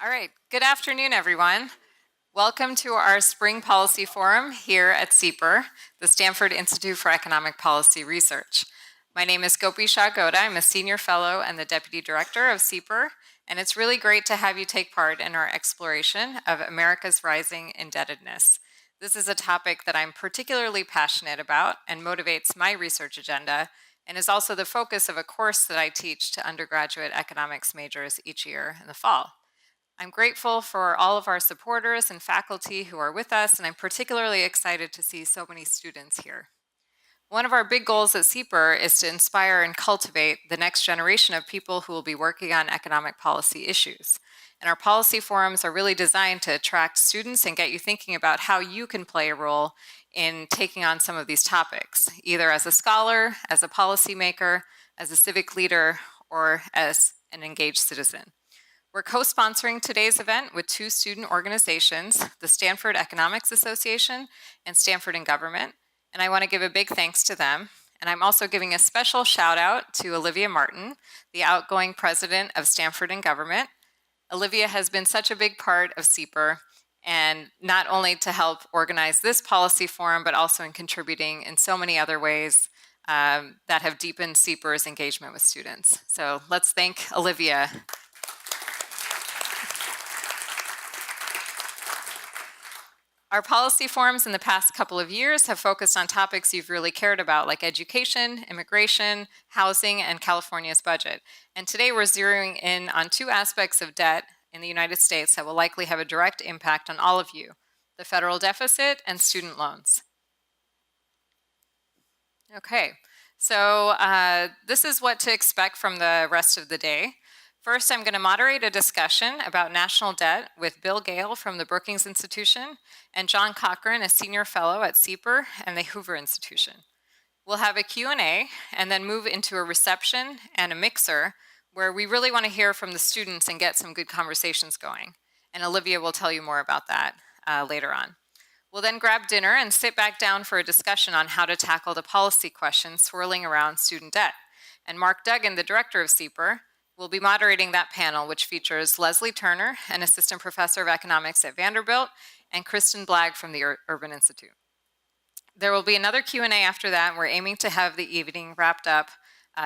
All right, good afternoon, everyone. Welcome to our Spring Policy Forum here at SIEPR, the Stanford Institute for Economic Policy Research. My name is Gopi Shah Goda. I'm a senior fellow and the deputy director of SIEPR, and it's really great to have you take part in our exploration of America's rising indebtedness. This is a topic that I'm particularly passionate about and motivates my research agenda, and is also the focus of a course that I teach to undergraduate economics majors each year in the fall. I'm grateful for all of our supporters and faculty who are with us, and I'm particularly excited to see so many students here. One of our big goals at SIEPR is to inspire and cultivate the next generation of people who will be working on economic policy issues. And our policy forums are really designed to attract students and get you thinking about how you can play a role in taking on some of these topics, either as a scholar, as a policymaker, as a civic leader, or as an engaged citizen. We're co-sponsoring today's event with two student organizations, the Stanford Economics Association and Stanford in Government, and I want to give a big thanks to them. And I'm also giving a special shout out to Olivia Martin, the outgoing president of Stanford in Government. Olivia has been such a big part of SIEPR, and not only to help organize this policy forum, but also in contributing in so many other ways that have deepened SIEPR's engagement with students. So let's thank Olivia. Our policy forums in the past couple of years have focused on topics you've really cared about, like education, immigration, housing, and California's budget. And today we're zeroing in on two aspects of debt in the United States that will likely have a direct impact on all of you: the federal deficit and student loans. Okay, so this is what to expect from the rest of the day. First, I'm going to moderate a discussion about national debt with Bill Gale from the Brookings Institution and John Cochrane, a senior fellow at SIEPR and the Hoover Institution. We'll have a Q&A and then move into a reception and a mixer where we really want to hear from the students and get some good conversations going. And Olivia will tell you more about that later on. We'll then grab dinner and sit back down for a discussion on how to tackle the policy questions swirling around student debt. And Mark Duggan, the director of SIEPR, will be moderating that panel, which features Leslie Turner, an assistant professor of economics at Vanderbilt, and Kristen Blagg from the Urban Institute. There will be another Q&A after that, and we're aiming to have the evening wrapped up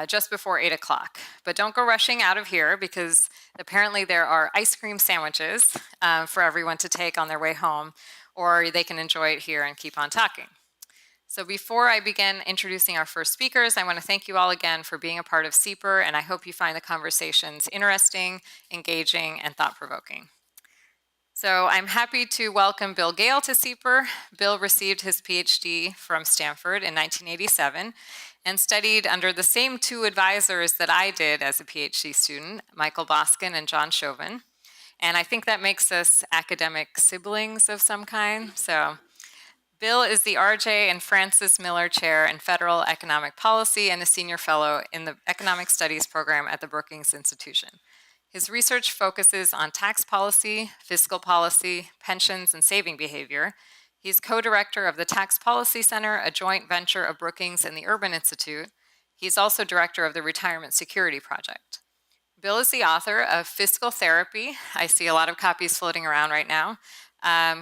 just before 8 o'clock. But don't go rushing out of here, because apparently there are ice cream sandwiches for everyone to take on their way home, or they can enjoy it here and keep on talking. So before I begin introducing our first speakers, I want to thank you all again for being a part of SIEPR, and I hope you find the conversations interesting, engaging, and thought-provoking. So I'm happy to welcome Bill Gale to SIEPR. Bill received his PhD from Stanford in 1987 and studied under the same two advisors that I did as a PhD student, Michael Boskin and John Chauvin. And I think that makes us academic siblings of some kind. So Bill is the R.J. and Francis Miller Chair in Federal Economic Policy and a senior fellow in the Economic Studies program at the Brookings Institution. His research focuses on tax policy, fiscal policy, pensions, and saving behavior. He's co-director of the Tax Policy Center, a joint venture of Brookings and the Urban Institute. He's also director of the Retirement Security Project. Bill is the author of Fiscal Therapy. I see a lot of copies floating around right now.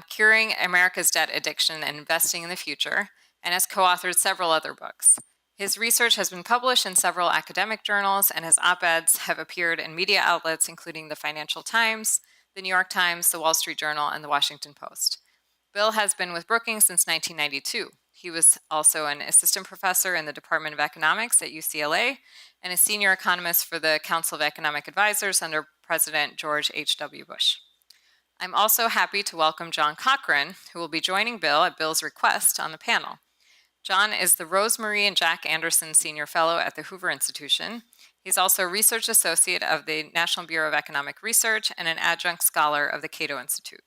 Curing America's Debt Addiction and Investing in the Future, and has co-authored several other books. His research has been published in several academic journals, and his op-eds have appeared in media outlets including the Financial Times, the New York Times, the Wall Street Journal, and the Washington Post. Bill has been with Brookings since 1992. He was also an assistant professor in the Department of Economics at UCLA and a senior economist for the Council of Economic Advisors under President George H.W. Bush. I'm also happy to welcome John Cochrane, who will be joining Bill at Bill's request on the panel. John is the Rosemarie and Jack Anderson Senior Fellow at the Hoover Institution. He's also a research associate of the National Bureau of Economic Research and an adjunct scholar of the Cato Institute.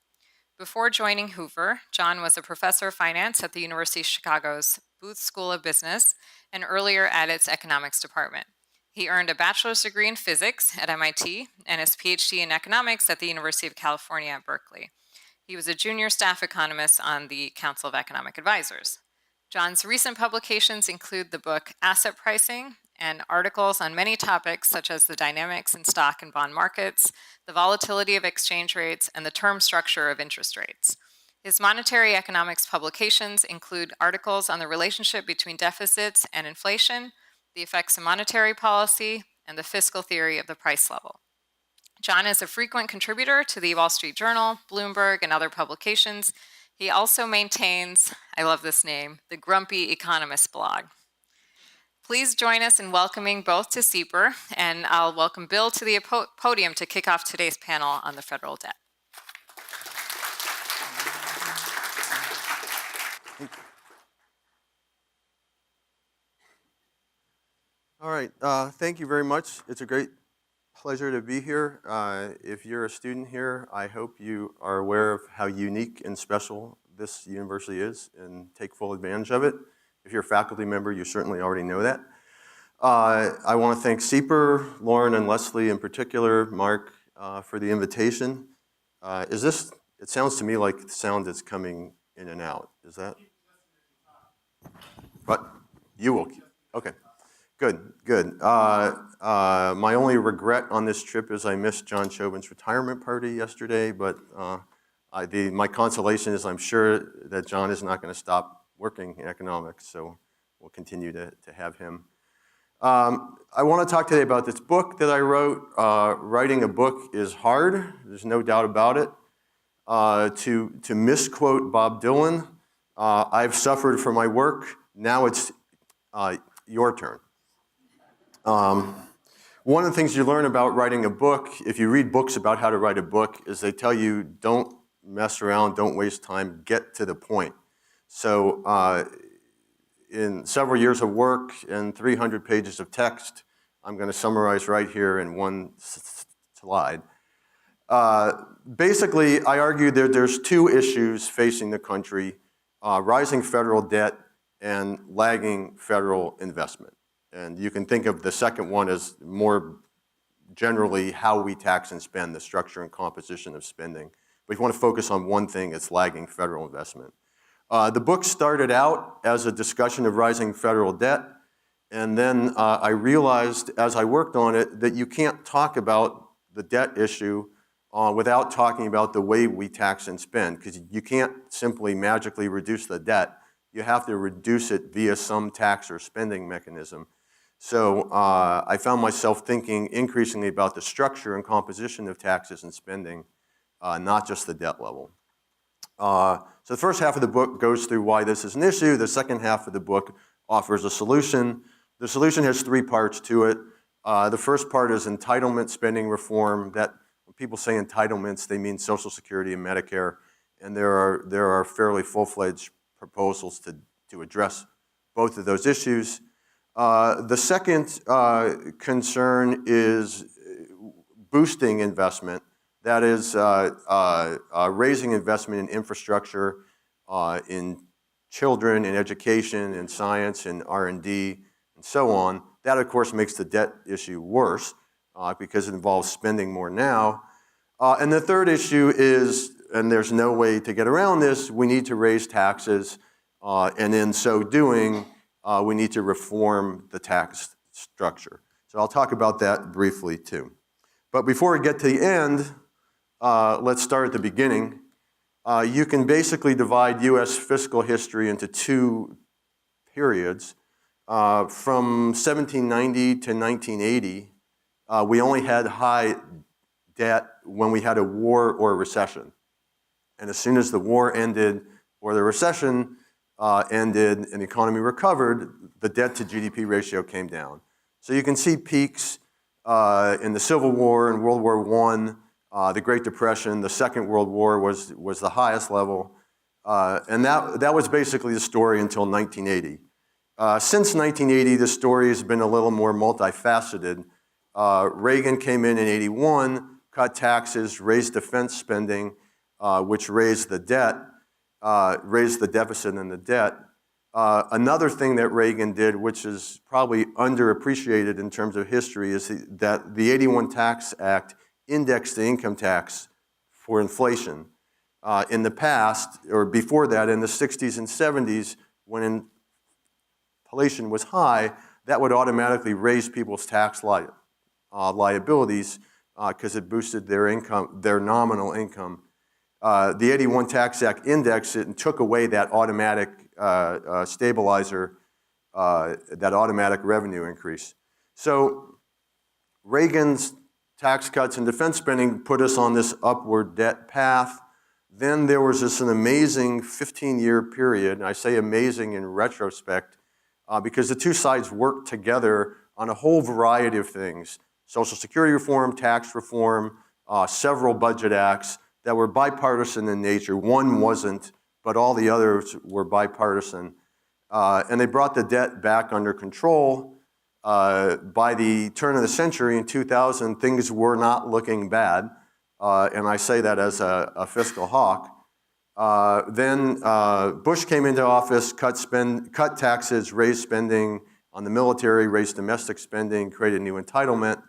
Before joining Hoover, John was a professor of finance at the University of Chicago's Booth School of Business and earlier at its economics department. He earned a bachelor's degree in physics at MIT and his PhD in economics at the University of California at Berkeley. He was a junior staff economist on the Council of Economic Advisors. John's recent publications include the book Asset Pricing and articles on many topics such as the dynamics in stock and bond markets, the volatility of exchange rates, and the term structure of interest rates. His monetary economics publications include articles on the relationship between deficits and inflation, the effects of monetary policy, and the fiscal theory of the price level. John is a frequent contributor to the Wall Street Journal, Bloomberg, and other publications. He also maintains, I love this name, the Grumpy Economist blog. Please join us in welcoming both to SIEPR, and I'll welcome Bill to the podium to kick off today's panel on the federal debt. All right, thank you very much. It's a great pleasure to be here. If you're a student here, I hope you are aware of how unique and special this university is and take full advantage of it. If you're a faculty member, you certainly already know that. I want to thank SIEPR, Lauren and Leslie in particular, Mark, for the invitation. It sounds to me like the sound is coming in and out. Is that? What? You will, okay. Good, good. My only regret on this trip is I missed John Chauvin's retirement party yesterday, but my consolation is I'm sure that John is not going to stop working in economics, so we'll continue to have him. I want to talk today about this book that I wrote. Writing a book is hard, there's no doubt about it. To misquote Bob Dylan, I've suffered for my work, now it's your turn. One of the things you learn about writing a book, if you read books about how to write a book, is they tell you don't mess around, don't waste time, get to the point. So in several years of work and 300 pages of text, I'm going to summarize right here in one slide. Basically, I argue that there's two issues facing the country, rising federal debt and lagging federal investment. And you can think of the second one as more generally how we tax and spend, the structure and composition of spending. But if you want to focus on one thing, it's lagging federal investment. The book started out as a discussion of rising federal debt, and then I realized as I worked on it that you can't talk about the debt issue without talking about the way we tax and spend, because you can't simply magically reduce the debt. You have to reduce it via some tax or spending mechanism. So I found myself thinking increasingly about the structure and composition of taxes and spending, not just the debt level. So the first half of the book goes through why this is an issue. The second half of the book offers a solution. The solution has three parts to it. The first part is entitlement spending reform. That when people say entitlements, they mean Social Security and Medicare, and there are fairly full-fledged proposals to address both of those issues. The second concern is boosting investment. That is raising investment in infrastructure, in children, in education, in science, in R&D, and so on. That, of course, makes the debt issue worse because it involves spending more now. And the third issue is, and there's no way to get around this, we need to raise taxes, and in so doing, we need to reform the tax structure. So I'll talk about that briefly too. But before we get to the end, let's start at the beginning. You can basically divide U.S. fiscal history into two periods. From 1790 to 1980, we only had high debt when we had a war or a recession. And as soon as the war ended or the recession ended and the economy recovered, the debt to GDP ratio came down. So you can see peaks in the Civil War and World War I, the Great Depression, the Second World War was the highest level. And that was basically the story until 1980. Since 1980, the story has been a little more multifaceted. Reagan came in 81, cut taxes, raised defense spending, which raised the debt, raised the deficit and the debt. Another thing that Reagan did, which is probably underappreciated in terms of history, is that the 81 Tax Act indexed the income tax for inflation. In the past, or before that, in the 60s and 70s, when inflation was high, that would automatically raise people's tax liabilities because it boosted their income, their nominal income. The 81 Tax Act indexed it and took away that automatic stabilizer, that automatic revenue increase. So Reagan's tax cuts and defense spending put us on this upward debt path. Then there was an amazing 15-year period, and I say amazing in retrospect, because the two sides worked together on a whole variety of things: Social Security reform, tax reform, several budget acts that were bipartisan in nature. One wasn't, but all the others were bipartisan. And they brought the debt back under control. By the turn of the century in 2000, things were not looking bad. And I say that as a fiscal hawk. Then Bush came into office, cut taxes, raised spending on the military, raised domestic spending, created new entitlement.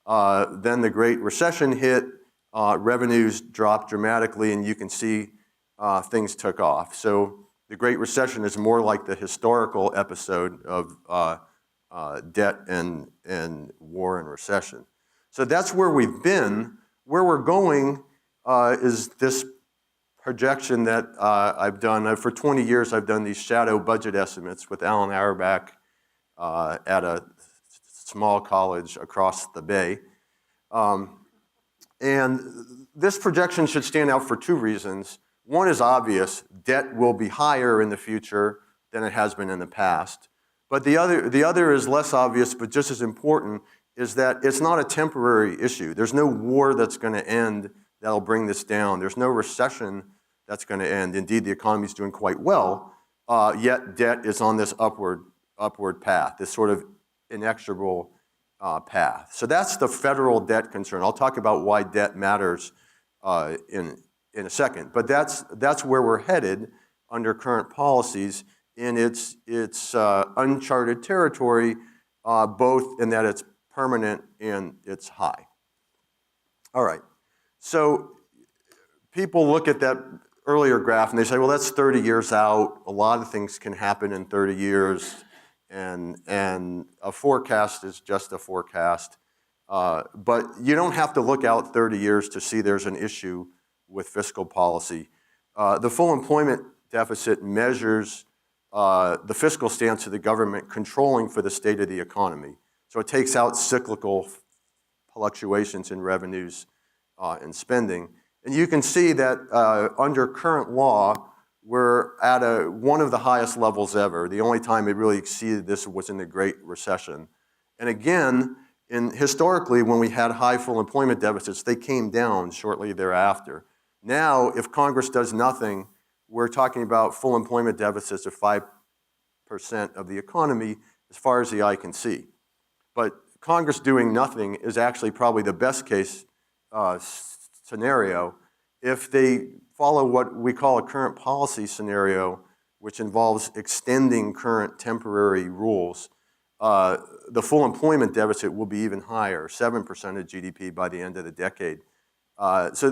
Then the Great Recession hit, revenues dropped dramatically, and you can see things took off. So the Great Recession is more like the historical episode of debt and war and recession. So that's where we've been. Where we're going is this projection that I've done. For 20 years, I've done these shadow budget estimates with Alan Auerbach at a small college across the bay. And this projection should stand out for two reasons. One is obvious: debt will be higher in the future than it has been in the past. But the other is less obvious, but just as important, is that it's not a temporary issue. There's no war that's going to end that'll bring this down. There's no recession that's going to end. Indeed, the economy is doing quite well, yet debt is on this upward path, this sort of inexorable path. So that's the federal debt concern. I'll talk about why debt matters in a second. But that's where we're headed under current policies. And it's uncharted territory, both in that it's permanent and it's high. All right. So people look at that earlier graph and they say, well, that's 30 years out. A lot of things can happen in 30 years. And a forecast is just a forecast. But you don't have to look out 30 years to see there's an issue with fiscal policy. The full employment deficit measures the fiscal stance of the government controlling for the state of the economy. So it takes out cyclical fluctuations in revenues and spending. And you can see that under current law, we're at one of the highest levels ever. The only time it really exceeded this was in the Great Recession. And again, historically, when we had high full employment deficits, they came down shortly thereafter. Now, if Congress does nothing, we're talking about full employment deficits of 5% of the economy as far as the eye can see. But Congress doing nothing is actually probably the best case scenario. If they follow what we call a current policy scenario, which involves extending current temporary rules, the full employment deficit will be even higher, 7% of GDP by the end of the decade. So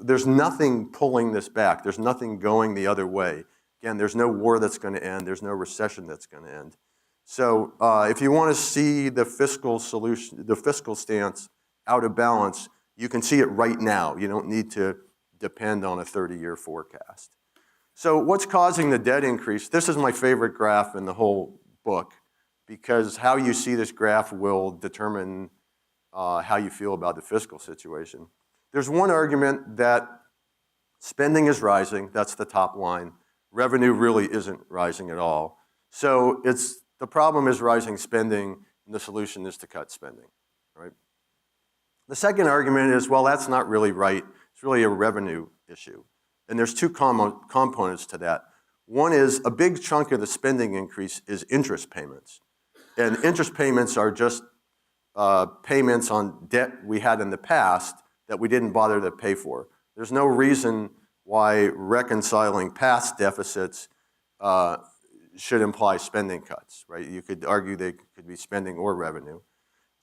there's nothing pulling this back. There's nothing going the other way. Again, there's no war that's going to end. There's no recession that's going to end. So if you want to see the fiscal solution, the fiscal stance out of balance, you can see it right now. You don't need to depend on a 30-year forecast. So what's causing the debt increase? This is my favorite graph in the whole book, because how you see this graph will determine how you feel about the fiscal situation. There's one argument that spending is rising. That's the top line. Revenue really isn't rising at all. So the problem is rising spending, and the solution is to cut spending, right? The second argument is, well, that's not really right. It's really a revenue issue. And there's two components to that. One is a big chunk of the spending increase is interest payments. And interest payments are just payments on debt we had in the past that we didn't bother to pay for. There's no reason why reconciling past deficits should imply spending cuts, right? You could argue they could be spending or revenue.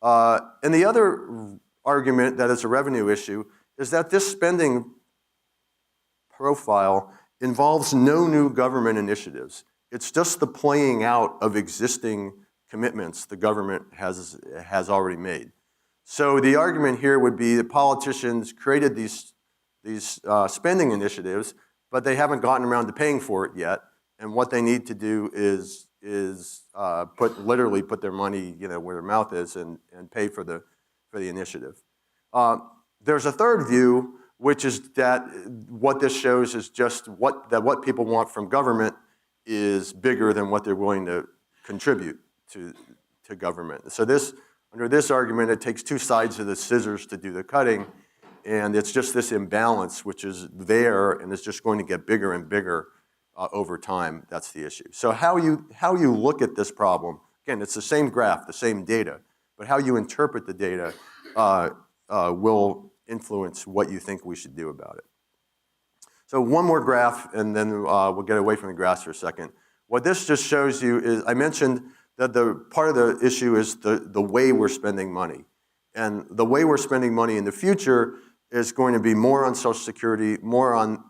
And the other argument that it's a revenue issue is that this spending profile involves no new government initiatives. It's just the playing out of existing commitments the government has already made. So the argument here would be that politicians created these spending initiatives, but they haven't gotten around to paying for it yet. And what they need to do is literally put their money, where their mouth is, and pay for the initiative. There's a third view, which is that what this shows is just what people want from government is bigger than what they're willing to contribute to government. So under this argument, it takes two sides of the scissors to do the cutting, and it's just this imbalance which is there, and it's just going to get bigger and bigger over time. That's the issue. So how you look at this problem, again, it's the same graph, the same data, but how you interpret the data will influence what you think we should do about it. So one more graph, and then we'll get away from the graphs for a second. What this just shows you is, I mentioned that the part of the issue is the way we're spending money. And the way we're spending money in the future is going to be more on Social Security, more on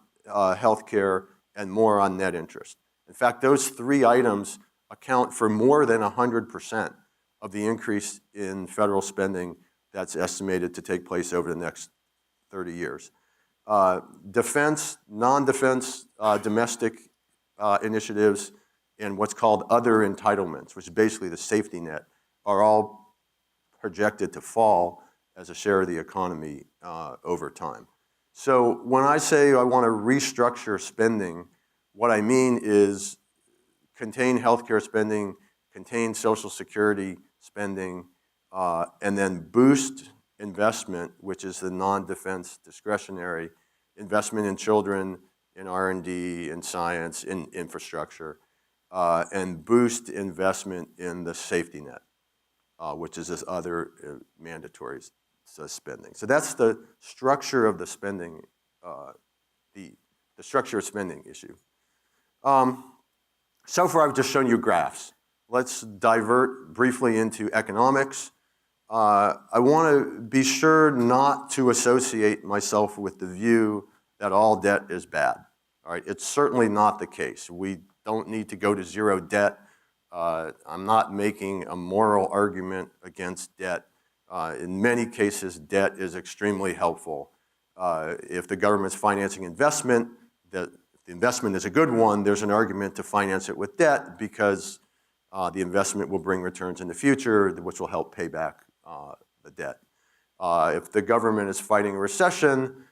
health care, and more on net interest. In fact, those three items account for more than 100% of the increase in federal spending that's estimated to take place over the next 30 years. Defense, non-defense, domestic initiatives, and what's called other entitlements, which is basically the safety net, are all projected to fall as a share of the economy over time. So when I say I want to restructure spending, what I mean is contain healthcare spending, contain Social Security spending, and then boost investment, which is the non-defense discretionary investment in children, in R&D, in science, in infrastructure, and boost investment in the safety net, which is this other mandatory spending. So that's the structure of the spending, the structure of spending issue. So far I've just shown you graphs. Let's divert briefly into economics. I want to be sure not to associate myself with the view that all debt is bad. All right, it's certainly not the case. We don't need to go to zero debt. I'm not making a moral argument against debt. In many cases, debt is extremely helpful. If the government's financing investment, if the investment is a good one, there's an argument to finance it with debt because the investment will bring returns in the future, which will help pay back the debt. If the government is fighting a recession,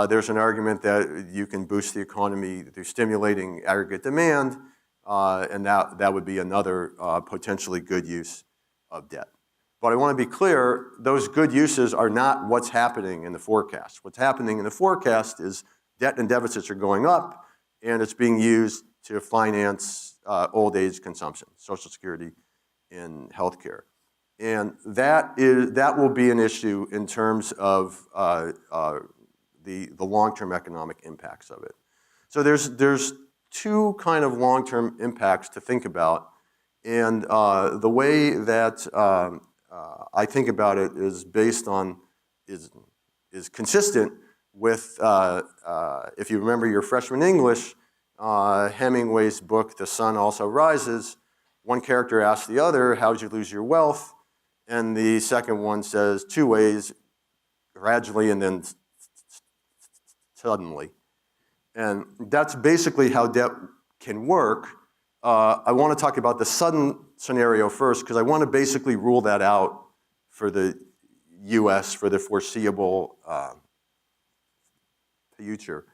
there's an argument that you can boost the economy through stimulating aggregate demand, and that would be another potentially good use of debt. But I want to be clear, those good uses are not what's happening in the forecast. What's happening in the forecast is debt and deficits are going up, and it's being used to finance old age consumption, Social Security, and healthcare. And that will be an issue in terms of the long-term economic impacts of it. So there's two kind of long-term impacts to think about, and the way that I think about it is based on is consistent with if you remember your freshman English, Hemingway's book The Sun Also Rises. One character asks the other, "How'd you lose your wealth?" And the second one says, "2 ways, gradually and then suddenly." And that's basically how debt can work. I want to talk about the sudden scenario first because I want to basically rule that out for the U.S. for the foreseeable future.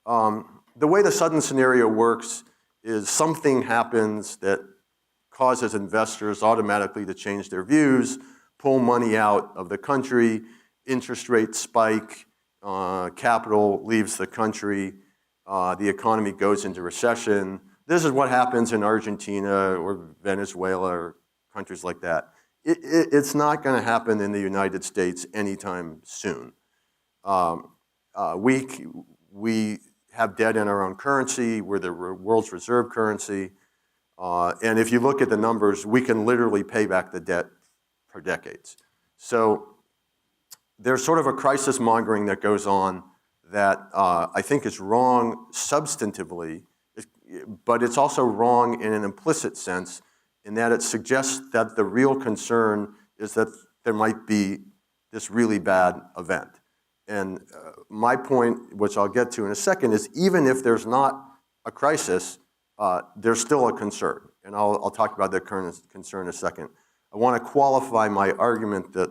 The way the sudden scenario works is something happens that causes investors automatically to change their views, pull money out of the country, interest rates spike, capital leaves the country, the economy goes into recession. This is what happens in Argentina or Venezuela or countries like that. It's not going to happen in the United States anytime soon. We have debt in our own currency. We're the world's reserve currency. And if you look at the numbers, we can literally pay back the debt for decades. So there's sort of a crisis mongering that goes on that I think is wrong substantively, but it's also wrong in an implicit sense in that it suggests that the real concern is that there might be this really bad event. And my point, which I'll get to in a second, is even if there's not a crisis, there's still a concern. And I'll talk about the current concern in a second. I want to qualify my argument that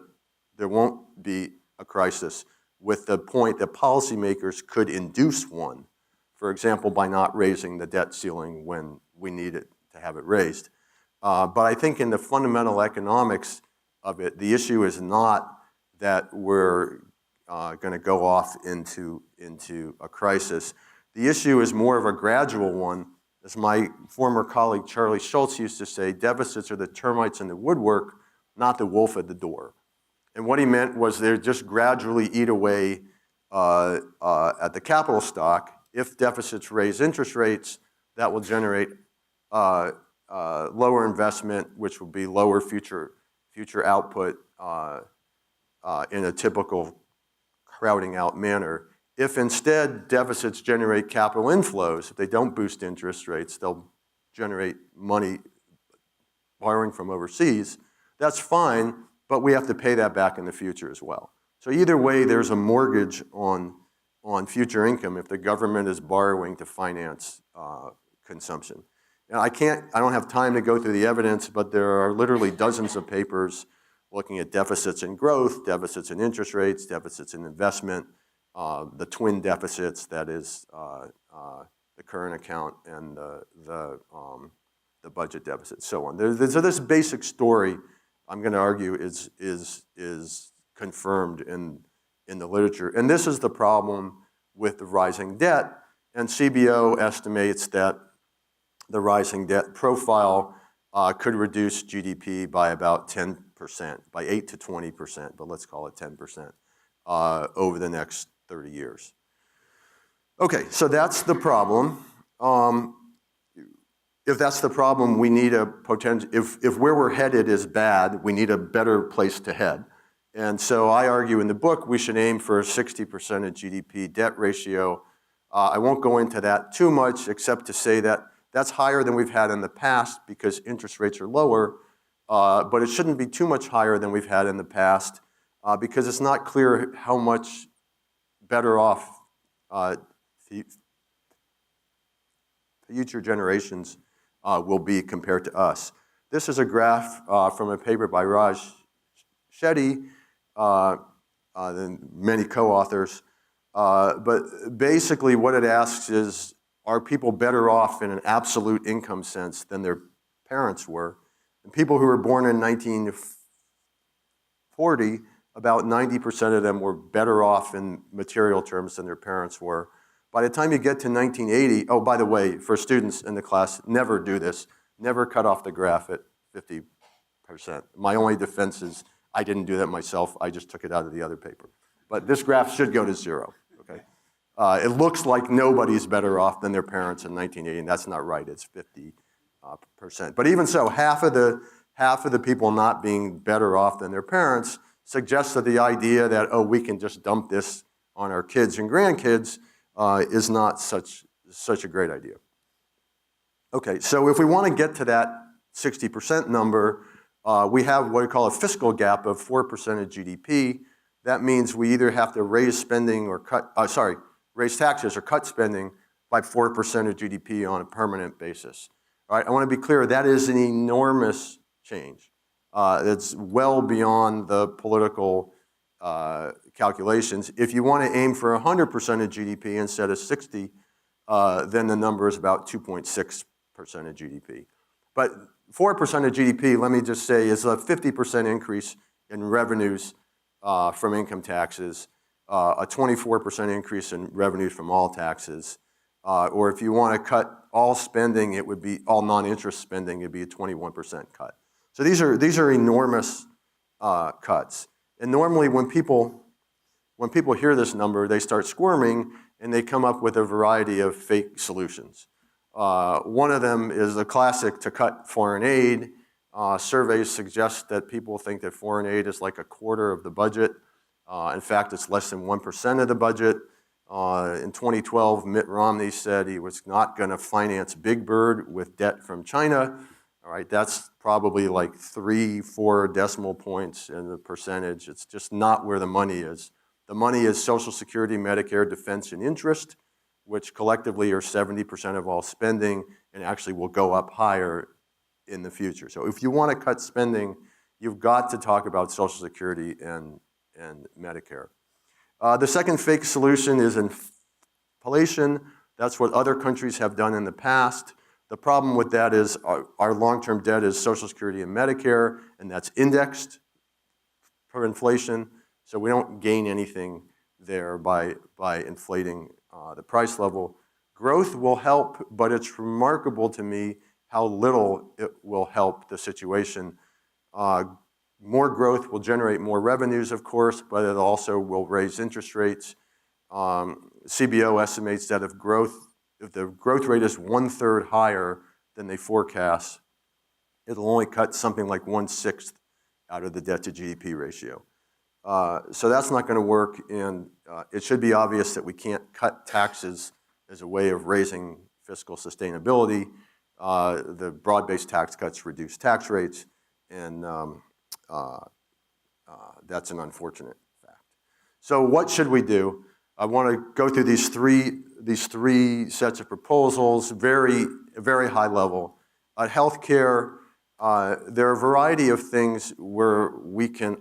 there won't be a crisis with the point that policymakers could induce one, for example, by not raising the debt ceiling when we need it to have it raised. But I think in the fundamental economics of it, the issue is not that we're going to go off into a crisis. The issue is more of a gradual one. As my former colleague Charlie Schultz used to say, deficits are the termites in the woodwork, not the wolf at the door. And what he meant was they just gradually eat away at the capital stock. If deficits raise interest rates, that will generate lower investment, which will be lower future output in a typical crowding out manner. If instead deficits generate capital inflows, if they don't boost interest rates, they'll generate money borrowing from overseas. That's fine, but we have to pay that back in the future as well. So either way, there's a mortgage on future income if the government is borrowing to finance consumption. Now, I don't have time to go through the evidence, but there are literally dozens of papers looking at deficits in growth, deficits in interest rates, deficits in investment, the twin deficits, that is the current account and the budget deficit, so on. So this basic story, I'm going to argue, is confirmed in the literature. And this is the problem with the rising debt. And CBO estimates that the rising debt profile could reduce GDP by about 10%, by 8 to 20%, but let's call it 10% over the next 30 years. Okay, so that's the problem. If that's the problem, we need a potential, if where we're headed is bad, we need a better place to head. And so I argue in the book we should aim for a 60% of GDP debt ratio. I won't go into that too much, except to say that that's higher than we've had in the past because interest rates are lower, but it shouldn't be too much higher than we've had in the past because it's not clear how much better off future generations will be compared to us. This is a graph from a paper by Raj Shetty and many co-authors. But basically what it asks is, are people better off in an absolute income sense than their parents were? And people who were born in 1940, about 90% of them were better off in material terms than their parents were. By the time you get to 1980, oh, by the way, for students in the class, never do this. Never cut off the graph at 50%. My only defense is I didn't do that myself. I just took it out of the other paper. But this graph should go to zero, okay? It looks like nobody's better off than their parents in 1980, and that's not right. It's 50%. But even so, half of the people not being better off than their parents suggests that the idea that, oh, we can just dump this on our kids and grandkids is not such a great idea. Okay, so if we want to get to that 60% number, we have what we call a fiscal gap of 4% of GDP. That means we either have to raise spending or raise taxes or cut spending by 4% of GDP on a permanent basis. All right, I want to be clear, that is an enormous change. It's well beyond the political calculations. If you want to aim for 100% of GDP instead of 60, then the number is about 2.6% of GDP. But 4% of GDP, let me just say, is a 50% increase in revenues from income taxes, a 24% increase in revenues from all taxes, or if you want to cut all spending, it would be all non-interest spending, it'd be a 21% cut. So these are enormous cuts. And normally when people hear this number, they start squirming and they come up with a variety of fake solutions. One of them is the classic to cut foreign aid. Surveys suggest that people think that foreign aid is like a quarter of the budget. In fact, it's less than 1% of the budget. In 2012, Mitt Romney said he was not going to finance Big Bird with debt from China. All right, that's probably like 3-4 decimal points in the percentage. It's just not where the money is. The money is Social Security, Medicare, defense, and interest, which collectively are 70% of all spending and actually will go up higher in the future. So if you want to cut spending, you've got to talk about Social Security and Medicare. The second fake solution is inflation. That's what other countries have done in the past. The problem with that is our long-term debt is Social Security and Medicare, and that's indexed for inflation, so we don't gain anything there by inflating the price level. Growth will help, but it's remarkable to me how little it will help the situation. More growth will generate more revenues, of course, but it also will raise interest rates. CBO estimates that if the growth rate is 1/3 higher than they forecast, it'll only cut something like 1/6 out of the debt to GDP ratio. So that's not going to work, and it should be obvious that we can't cut taxes as a way of raising fiscal sustainability. The broad-based tax cuts reduce tax rates, and that's an unfortunate fact. So what should we do? I want to go through these three sets of proposals, very high level. Healthcare, there are a variety of things where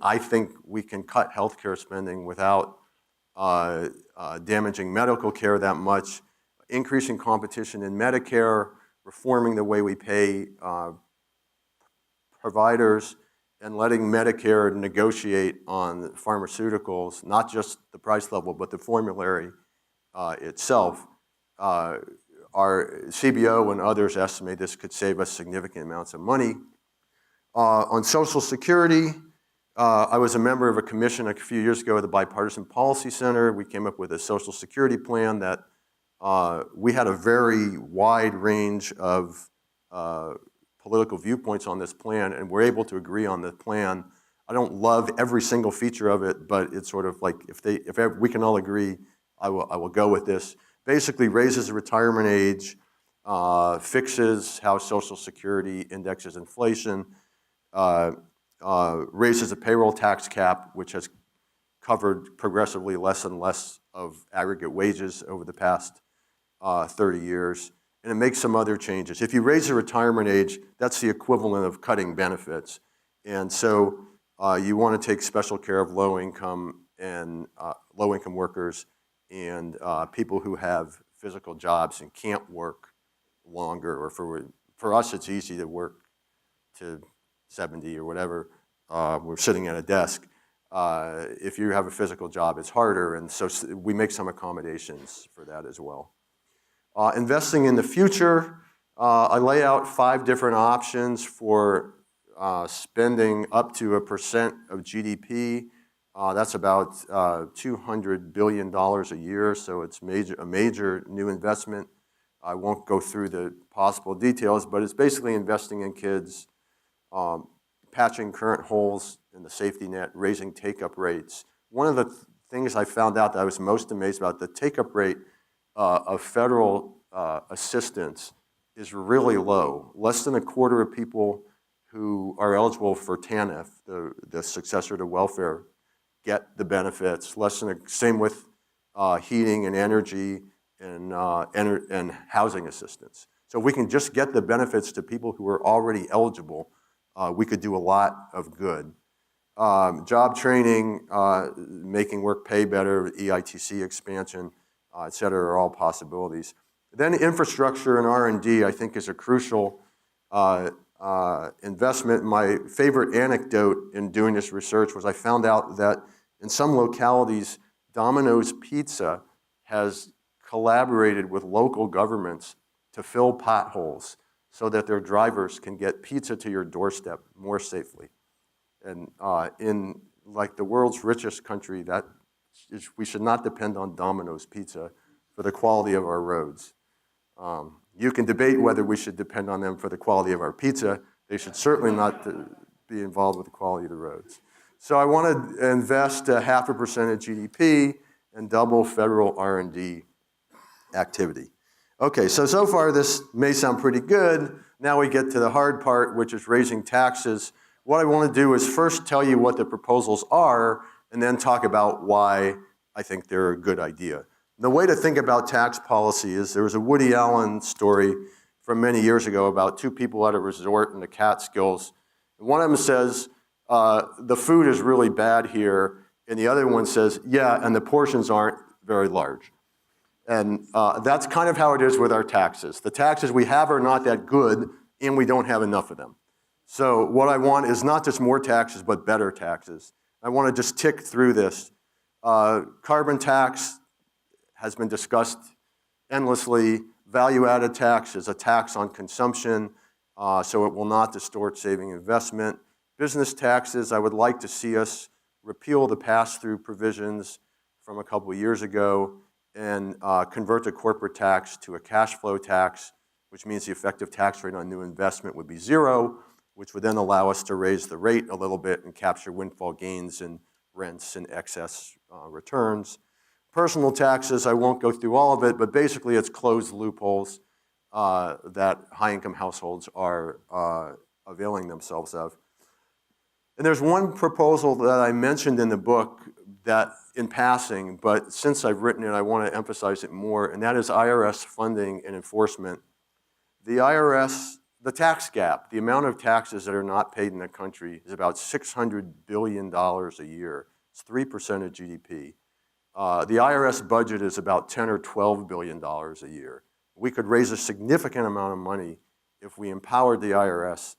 I think we can cut healthcare spending without damaging medical care that much. Increasing competition in Medicare, reforming the way we pay providers, and letting Medicare negotiate on pharmaceuticals, not just the price level, but the formulary itself. Our CBO and others estimate this could save us significant amounts of money. On Social Security, I was a member of a commission a few years ago at the Bipartisan Policy Center. We came up with a Social Security plan that we had a very wide range of political viewpoints on this plan, and we're able to agree on the plan. I don't love every single feature of it, but it's sort of like if we can all agree, I will go with this. Basically raises the retirement age, fixes how Social Security indexes inflation, raises the payroll tax cap, which has covered progressively less and less of aggregate wages over the past 30 years. And it makes some other changes. If you raise the retirement age, that's the equivalent of cutting benefits. And so you want to take special care of low-income workers and people who have physical jobs and can't work longer. Or for us, it's easy to work to 70 or whatever. We're sitting at a desk. If you have a physical job, it's harder, and so we make some accommodations for that as well. Investing in the future, I lay out 5 different options for spending up to 1% of GDP. That's about $200 billion a year, so it's a major new investment. I won't go through the possible details, but it's basically investing in kids, patching current holes in the safety net, raising take-up rates. One of the things I found out that I was most amazed about, the take-up rate of federal assistance is really low. Less than a quarter of people who are eligible for TANF, the successor to welfare, get the benefits. Same with heating and energy and housing assistance. So if we can just get the benefits to people who are already eligible, we could do a lot of good. Job training, making work pay better, EITC expansion, et cetera, are all possibilities. Then infrastructure and R&D, I think, is a crucial investment. My favorite anecdote in doing this research was I found out that in some localities, Domino's Pizza has collaborated with local governments to fill potholes so that their drivers can get pizza to your doorstep more safely. And in like the world's richest country, we should not depend on Domino's Pizza for the quality of our roads. You can debate whether we should depend on them for the quality of our pizza. They should certainly not be involved with the quality of the roads. So I want to invest 0.5% of GDP and double federal R&D activity. Okay, so far this may sound pretty good, Now we get to the hard part, which is raising taxes. What I want to do is first tell you what the proposals are, and then talk about why I think they're a good idea. The way to think about tax policy is there was a Woody Allen story from many years ago about two people at a resort in the Catskills. One of them says, the food is really bad here, and the other one says, yeah, and the portions aren't very large. And that's kind of how it is with our taxes. The taxes we have are not that good, and we don't have enough of them. So what I want is not just more taxes, but better taxes. I want to just tick through this. Carbon tax has been discussed endlessly. Value-added tax is a tax on consumption, so it will not distort saving investment. Business taxes, I would like to see us repeal the pass-through provisions from a couple of years ago and convert the corporate tax to a cash flow tax, which means the effective tax rate on new investment would be 0, which would then allow us to raise the rate a little bit and capture windfall gains and rents and excess returns. Personal taxes, I won't go through all of it, but basically it's closed loopholes that high-income households are availing themselves of. And there's one proposal that I mentioned in the book that in passing, but since I've written it, I want to emphasize it more, and that is IRS funding and enforcement. The IRS, the tax gap, the amount of taxes that are not paid in the country is about $600 billion a year. It's 3% of GDP. The IRS budget is about $10 or $12 billion a year. We could raise a significant amount of money if we empowered the IRS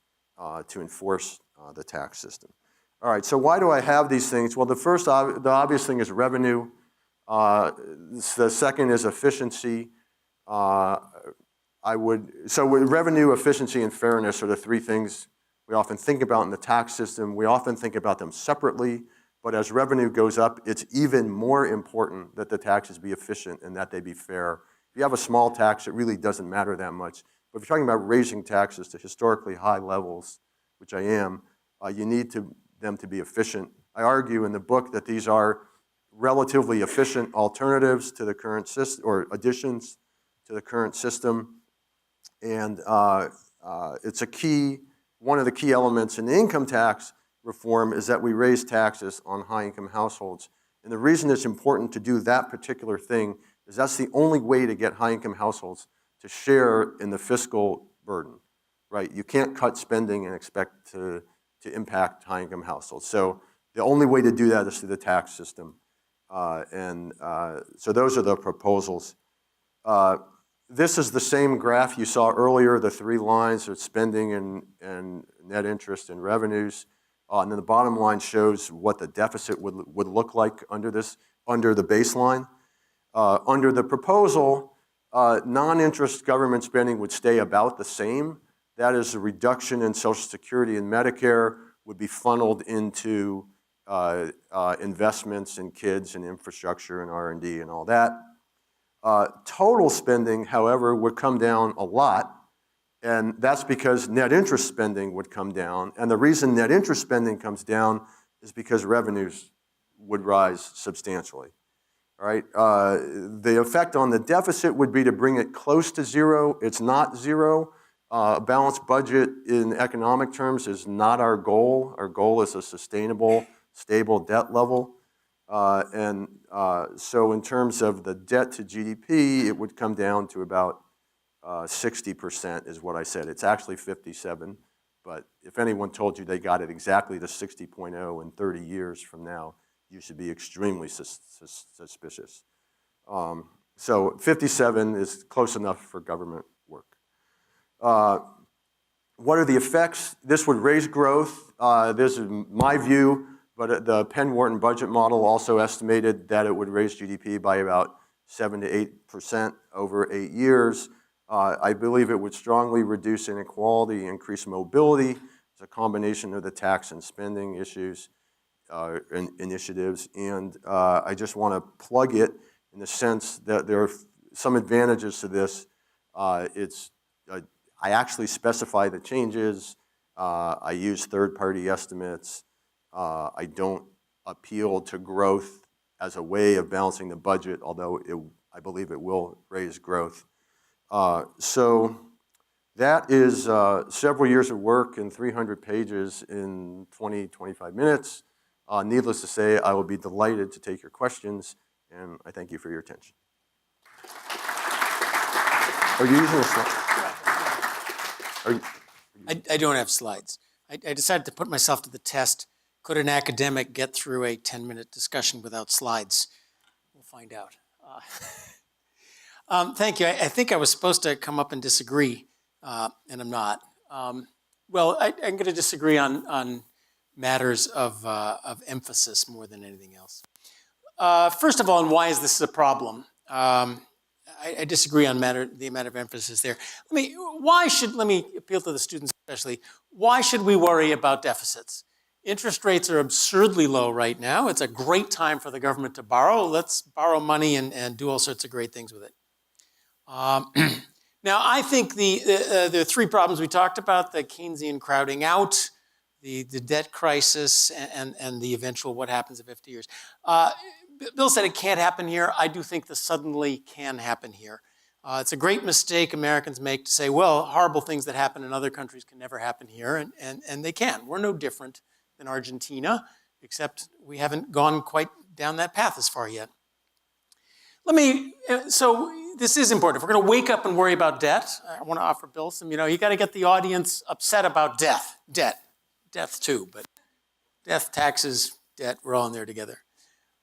to enforce the tax system. All right, so why do I have these things? Well, the obvious thing is revenue. The second is efficiency. So with revenue, efficiency, and fairness are the three things we often think about in the tax system. We often think about them separately, but as revenue goes up, it's even more important that the taxes be efficient and that they be fair. If you have a small tax, it really doesn't matter that much. But if you're talking about raising taxes to historically high levels, which I am, you need them to be efficient. I argue in the book that these are relatively efficient alternatives to the current system, or additions to the current system. And it's one of the key elements in the income tax reform is that we raise taxes on high-income households. And the reason it's important to do that particular thing is that's the only way to get high-income households to share in the fiscal burden, right? You can't cut spending and expect to impact high-income households. So the only way to do that is through the tax system. So those are the proposals. This is the same graph you saw earlier, the three lines of spending and net interest and revenues. And then the bottom line shows what the deficit would look like under the baseline. Under the proposal, non-interest government spending would stay about the same. That is, a reduction in Social Security and Medicare would be funneled into investments in kids and infrastructure and R&D and all that. Total spending, however, would come down a lot, and that's because net interest spending would come down. And the reason net interest spending comes down is because revenues would rise substantially. All right. The effect on the deficit would be to bring it close to 0. It's not 0. A balanced budget in economic terms is not our goal. Our goal is a sustainable, stable debt level. So in terms of the debt to GDP, it would come down to about 60% is what I said. It's actually 57, but if anyone told you they got it exactly to 60.0 in 30 years from now, you should be extremely suspicious. So 57 is close enough for government work. What are the effects? This would raise growth. This is my view, but the Penn-Wharton budget model also estimated that it would raise GDP by about 7 to 8% over 8 years. I believe it would strongly reduce inequality, increase mobility. It's a combination of the tax and spending issues, initiatives, and I just want to plug it in the sense that there are some advantages to this. I actually specify the changes. I use third-party estimates. I don't appeal to growth as a way of balancing the budget, although I believe it will raise growth. So That is several years of work and 300 pages in 20, 25 minutes. Needless to say, I will be delighted to take your questions, and I thank you for your attention. Are you using a slide? I don't have slides. I decided to put myself to the test. Could an academic get through a 10-minute discussion without slides? We'll find out. Thank you. I think I was supposed to come up and disagree, and I'm not. Well, I'm going to disagree on matters of emphasis more than anything else. First of all, and why is this a problem? I disagree on the amount of emphasis there. Let me appeal to the students especially. Why should we worry about deficits? Interest rates are absurdly low right now. It's a great time for the government to borrow. Let's borrow money and do all sorts of great things with it. Now, I think the three problems we talked about, the Keynesian crowding out, the debt crisis, and the eventual what happens in 50 years. Bill said it can't happen here. I do think this suddenly can happen here. It's a great mistake Americans make to say, well, horrible things that happen in other countries can never happen here, and they can. We're no different than Argentina, except we haven't gone quite down that path as far yet. So this is important. If we're going to wake up and worry about debt, I want to offer Bill some, you got to get the audience upset about death too, but death, taxes, debt, we're all in there together.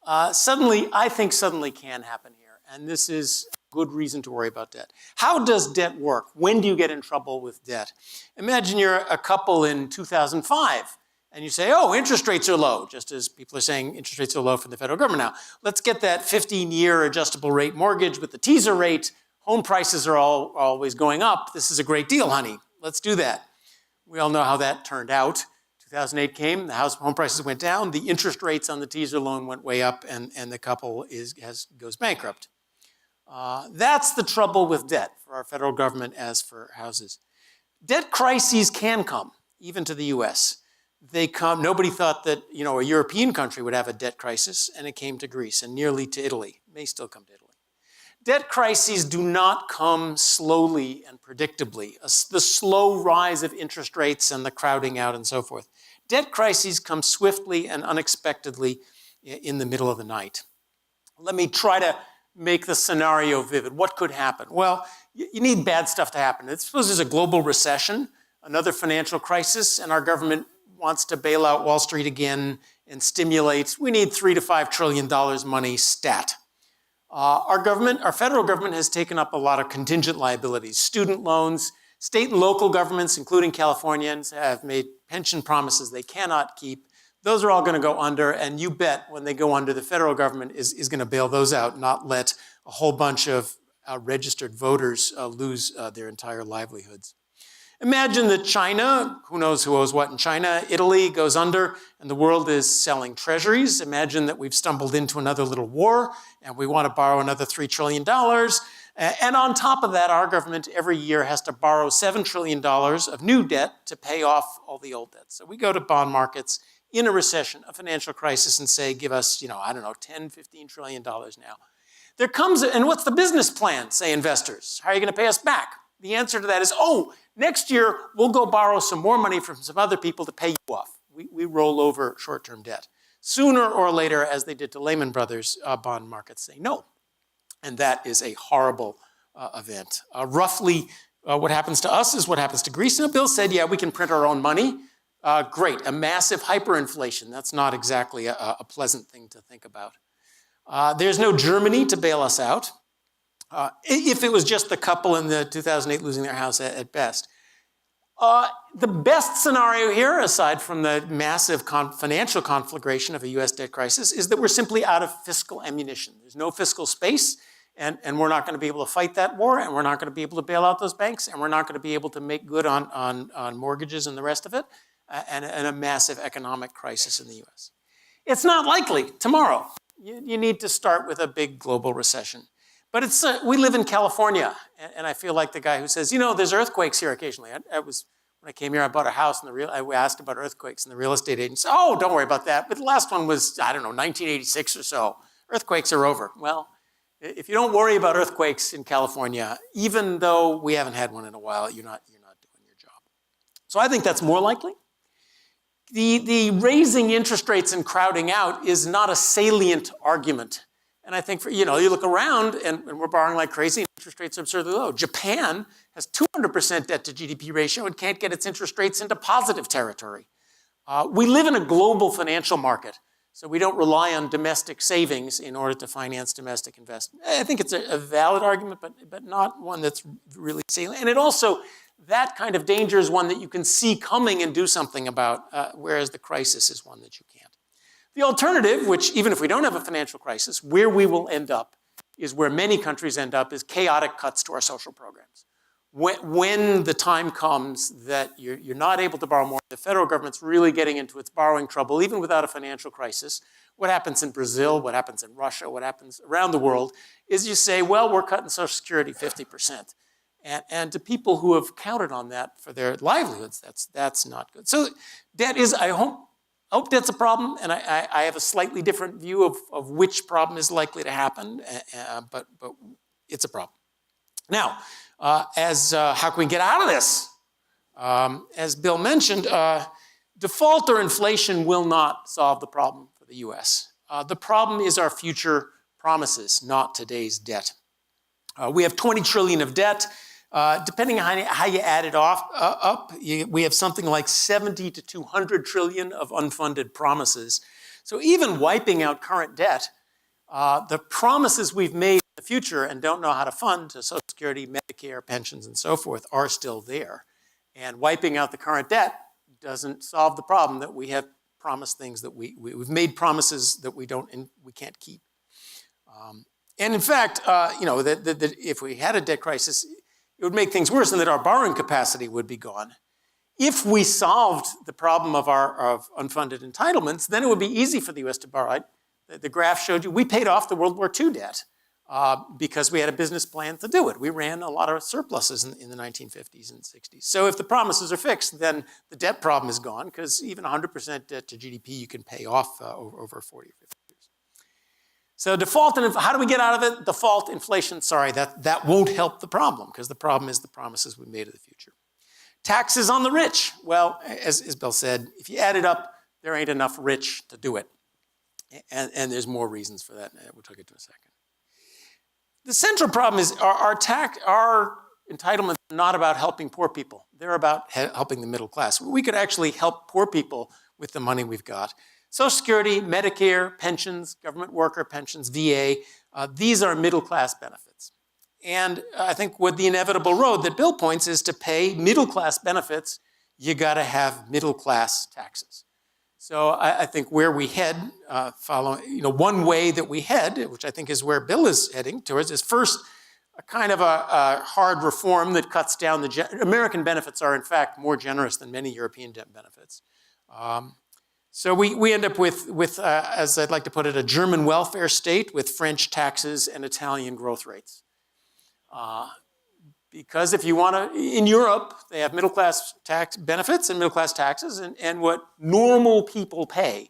I think suddenly can happen here, and this is a good reason to worry about debt. How does debt work? When do you get in trouble with debt? Imagine you're a couple in 2005, and you say, oh, interest rates are low, just as people are saying interest rates are low for the federal government now. Let's get that 15-year adjustable rate mortgage with the teaser rate. Home prices are always going up. This is a great deal, honey. Let's do that. We all know how that turned out. 2008 came, the home prices went down, the interest rates on the teaser loan went way up, and the couple goes bankrupt. That's the trouble with debt for our federal government as for houses. Debt crises can come, even to the US. They come, nobody thought that a European country would have a debt crisis, and it came to Greece and nearly to Italy. It may still come to Italy. Debt crises do not come slowly and predictably, the slow rise of interest rates and the crowding out and so forth. Debt crises come swiftly and unexpectedly in the middle of the night. Let me try to make the scenario vivid. What could happen? Well, you need bad stuff to happen. Suppose there's a global recession, another financial crisis, and our government wants to bail out Wall Street again and stimulate. We need $3 to $5 trillion money stat. Our federal government has taken up a lot of contingent liabilities, student loans. State and local governments, including Californians, have made pension promises they cannot keep. Those are all going to go under, and you bet when they go under, the federal government is going to bail those out, not let a whole bunch of registered voters lose their entire livelihoods. Imagine that China, who knows who owes what in China, Italy goes under, and the world is selling treasuries. Imagine that we've stumbled into another little war, and we want to borrow another $3 trillion. And on top of that, our government every year has to borrow $7 trillion of new debt to pay off all the old debt. So we go to bond markets in a recession, a financial crisis, and say, give us, $10, $15 trillion now. There comes, and what's the business plan, say investors? How are you going to pay us back? The answer to that is, next year we'll go borrow some more money from some other people to pay you off. We roll over short-term debt. Sooner or later, as they did to Lehman Brothers, bond markets say no. And that is a horrible event. Roughly, what happens to us is what happens to Greece. And Bill said, yeah, we can print our own money. Great, a massive hyperinflation. That's not exactly a pleasant thing to think about. There's no Germany to bail us out. If it was just the couple in the 2008 losing their house at best. The best scenario here, aside from the massive financial conflagration of a US debt crisis, is that we're simply out of fiscal ammunition. There's no fiscal space, and we're not going to be able to fight that war, and we're not going to be able to bail out those banks, and we're not going to be able to make good on mortgages and the rest of it, and a massive economic crisis in the US. It's not likely tomorrow. You need to start with a big global recession. But we live in California, and I feel like the guy who says, there's earthquakes here occasionally. When I came here, I bought a house, and I asked about earthquakes, and the real estate agent said, don't worry about that. But the last one was, 1986 or so. Earthquakes are over. Well, if you don't worry about earthquakes in California, even though we haven't had one in a while, you're not So I think that's more likely. The raising interest rates and crowding out is not a salient argument. And I think, you look around and we're borrowing like crazy, and interest rates are absurdly low. Japan has 200% debt to GDP ratio and can't get its interest rates into positive territory. We live in a global financial market, so we don't rely on domestic savings in order to finance domestic investment. I think it's a valid argument, but not one that's really salient. And it also, that kind of danger is one that you can see coming and do something about, whereas the crisis is one that you can't. The alternative, which even if we don't have a financial crisis, where we will end up is where many countries end up, is chaotic cuts to our social programs. When the time comes that you're not able to borrow more, the federal government's really getting into its borrowing trouble, even without a financial crisis. What happens in Brazil, what happens in Russia, what happens around the world is you say, well, we're cutting Social Security 50%. And to people who have counted on that for their livelihoods, that's not good. So debt is, I hope debt's a problem, and I have a slightly different view of which problem is likely to happen, but it's a problem. Now, how can we get out of this? As Bill mentioned, default or inflation will not solve the problem for the US. The problem is our future promises, not today's debt. We have 20 trillion of debt. Depending on how you add it up, we have something like 70 to 200 trillion of unfunded promises. So even wiping out current debt, the promises we've made in the future and don't know how to fund to Social Security, Medicare, pensions, and so forth are still there. And wiping out the current debt doesn't solve the problem that we have promised things that we've made promises that we can't keep. And in fact, if we had a debt crisis, it would make things worse in that our borrowing capacity would be gone. If we solved the problem of unfunded entitlements, then it would be easy for the US to borrow. The graph showed you we paid off the World War II debt because we had a business plan to do it. We ran a lot of surpluses in the 1950s and 60s. So if the promises are fixed, then the debt problem is gone because even 100% debt to GDP you can pay off over 40 or 50 years. So default, and how do we get out of it? Default, inflation, sorry, that won't help the problem because the problem is the promises we made of the future. Taxes on the rich. Well, as Bill said, if you add it up, there ain't enough rich to do it. And there's more reasons for that. We'll talk it in a second. The central problem is our entitlements are not about helping poor people. They're about helping the middle class. We could actually help poor people with the money we've got. Social Security, Medicare, pensions, government worker pensions, VA, these are middle class benefits. And I think what the inevitable road that Bill points is to pay middle class benefits, you gotta have middle class taxes. So I think where we head, one way that we head, which I think is where Bill is heading towards, is first a kind of a hard reform that cuts down American benefits are in fact more generous than many European benefits. So we end up with as I'd like to put it, a German welfare state with French taxes and Italian growth rates. Because if you want to, in Europe, they have middle class tax benefits and middle class taxes, and what normal people pay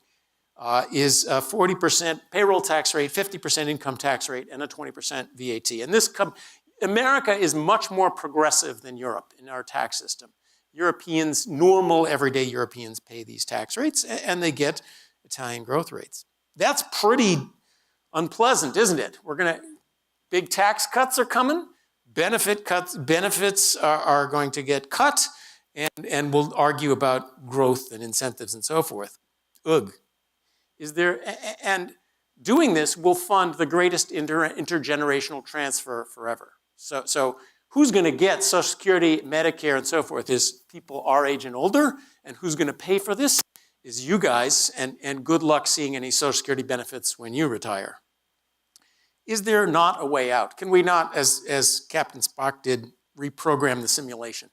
is a 40% payroll tax rate, 50% income tax rate, and a 20% VAT. And America is much more progressive than Europe in our tax system. Europeans, normal everyday Europeans pay these tax rates, and they get Italian growth rates. That's pretty unpleasant, isn't it? Big tax cuts are coming. Benefits are going to get cut, and we'll argue about growth and incentives and so forth. Ugh. And doing this will fund the greatest intergenerational transfer forever. So who's going to get Social Security, Medicare, and so forth is people our age and older, and who's going to pay for this is you guys, and good luck seeing any Social Security benefits when you retire. Is there not a way out? Can we not, as Captain Spock did, reprogram the simulation?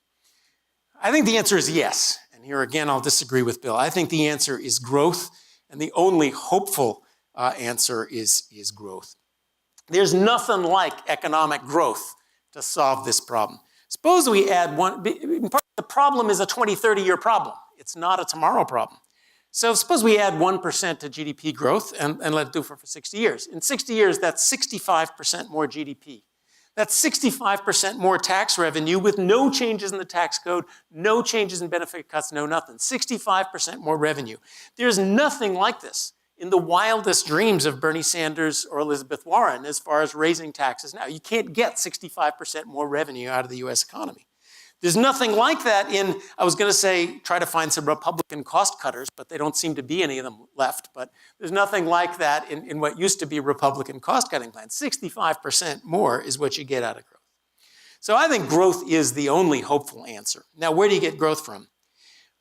I think the answer is yes. And here again, I'll disagree with Bill. I think the answer is growth, and the only hopeful answer is growth. There's nothing like economic growth to solve this problem. Suppose we add one, the problem is a 20, 30-year problem. It's not a tomorrow problem. So suppose we add 1% to GDP growth and let it do for 60 years. In 60 years, that's 65% more GDP. That's 65% more tax revenue with no changes in the tax code, no changes in benefit cuts, no nothing. 65% more revenue. There's nothing like this in the wildest dreams of Bernie Sanders or Elizabeth Warren as far as raising taxes now. You can't get 65% more revenue out of the US economy. There's nothing like that in, I was gonna say, try to find some Republican cost cutters, but they don't seem to be any of them left. But there's nothing like that in what used to be Republican cost cutting plans. 65% more is what you get out of growth. So I think growth is the only hopeful answer. Now, where do you get growth from?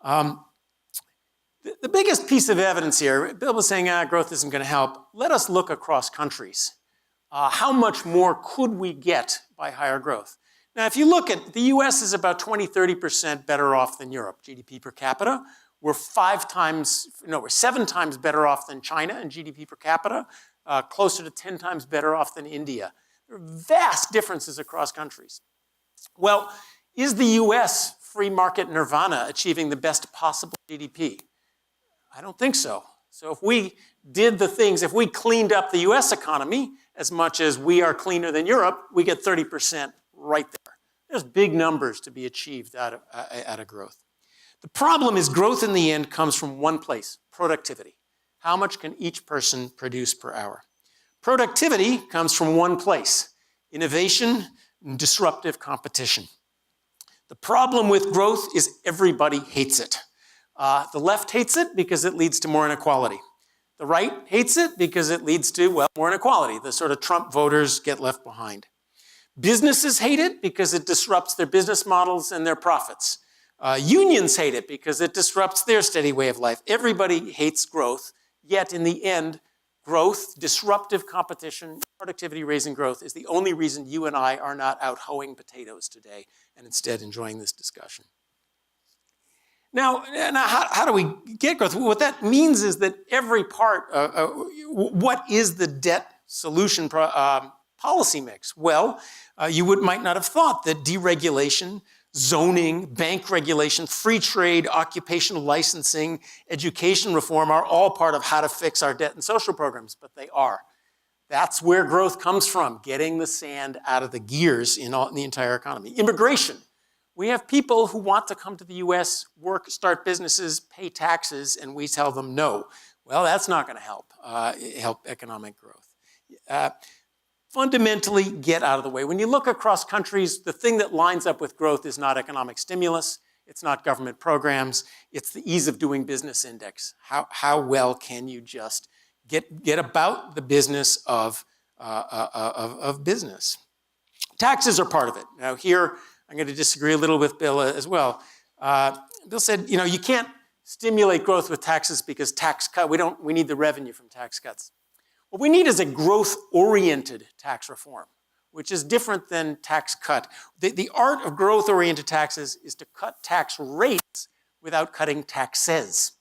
The biggest piece of evidence here, Bill was saying growth isn't gonna help. Let us look across countries. How much more could we get by higher growth? Now, if you look at, the US is about 20, 30% better off than Europe, GDP per capita. We're 7 times better off than China in GDP per capita, closer to 10 times better off than India. There are vast differences across countries. Well, is the US free market nirvana achieving the best possible GDP? I don't think so. So if we did the things, if we cleaned up the US economy as much as we are cleaner than Europe, we get 30% right there. There's big numbers to be achieved out of growth. The problem is growth in the end comes from one place, productivity. How much can each person produce per hour? Productivity comes from one place, innovation and disruptive competition. The problem with growth is everybody hates it. The left hates it because it leads to more inequality. The right hates it because it leads to, well, more inequality. The sort of Trump voters get left behind. Businesses hate it because it disrupts their business models and their profits. Unions hate it because it disrupts their steady way of life. Everybody hates growth, yet in the end, growth, disruptive competition, productivity-raising growth is the only reason you and I are not out hoeing potatoes today and instead enjoying this discussion. Now how do we get growth? What that means is that every part, what is the debt solution policy mix? Well, you might not have thought that deregulation, zoning, bank regulation, free trade, occupational licensing, education reform are all part of how to fix our debt and social programs, but they are. That's where growth comes from, getting the sand out of the gears in the entire economy. Immigration. We have people who want to come to the US, work, start businesses, pay taxes, and we tell them no. Well, that's not going to help economic growth. Fundamentally get out of the way. When you look across countries, the thing that lines up with growth is not economic stimulus, it's not government programs, it's the ease of doing business index. How well can you just get about the business of business? Taxes are part of it. Now here, I'm going to disagree a little with Bill as well. Bill said, you can't stimulate growth with taxes because we need the revenue from tax cuts. What we need is a growth-oriented tax reform, which is different than tax cut. The art of growth-oriented taxes is to cut tax rates without cutting taxes.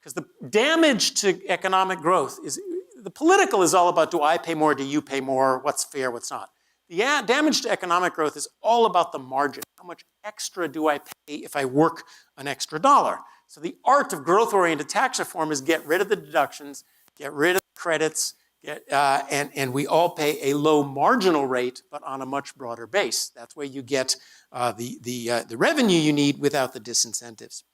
Because the damage to economic growth is, the political is all about, do I pay more, do you pay more, what's fair, what's not. The damage to economic growth is all about the margin. How much extra do I pay if I work an extra dollar? So the art of growth-oriented tax reform is get rid of the deductions, get rid of the credits, and we all pay a low marginal rate, but on a much broader base. That's where you get the revenue you need without the disincentives.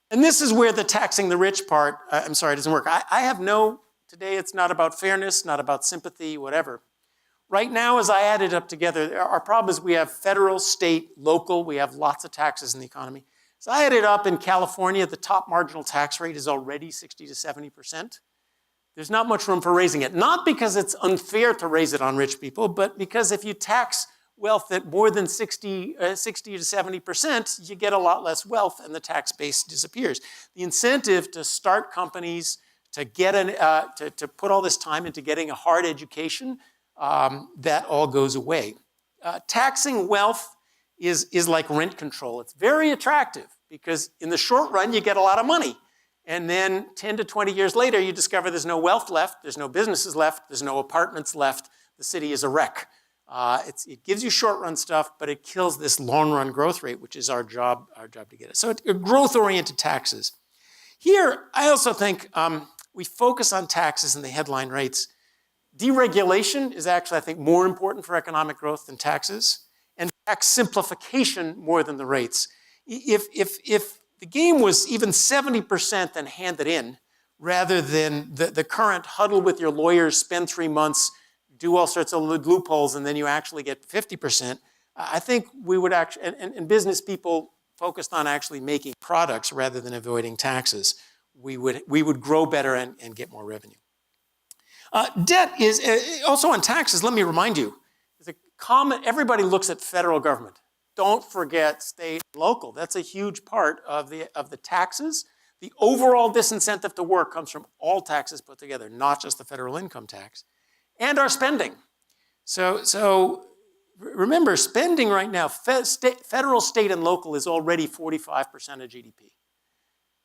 And this is where the taxing the rich part, doesn't work. Today it's not about fairness, not about sympathy, whatever. Right now, as I add it up together, our problem is we have federal, state, local, we have lots of taxes in the economy. So I added up in California, the top marginal tax rate is already 60 to 70%. There's not much room for raising it. Not because it's unfair to raise it on rich people, but because if you tax wealth at more than 60 to 70%, you get a lot less wealth and the tax base disappears. The incentive to start companies, to put all this time into getting a hard education, that all goes away. Taxing wealth is like rent control. It's very attractive because in the short run, you get a lot of money. And then 10 to 20 years later, you discover there's no wealth left, there's no businesses left, there's no apartments left, the city is a wreck. It gives you short-run stuff, but it kills this long-run growth rate, which is our job to get it. So growth-oriented taxes. Here, I also think we focus on taxes and the headline rates. Deregulation is actually, I think, more important for economic growth than taxes, and tax simplification more than the rates. If the game was even 70% then hand it in, rather than the current huddle with your lawyers, spend 3 months, do all sorts of loopholes, and then you actually get 50%, I think we would actually, and business people focused on actually making products rather than avoiding taxes, we would grow better and get more revenue. Debt is, also on taxes, let me remind you, is a common, everybody looks at federal government. Don't forget state and local. That's a huge part of the taxes. The overall disincentive to work comes from all taxes put together, not just the federal income tax. And our spending. So remember, spending right now, federal, state, and local is already 45% of GDP.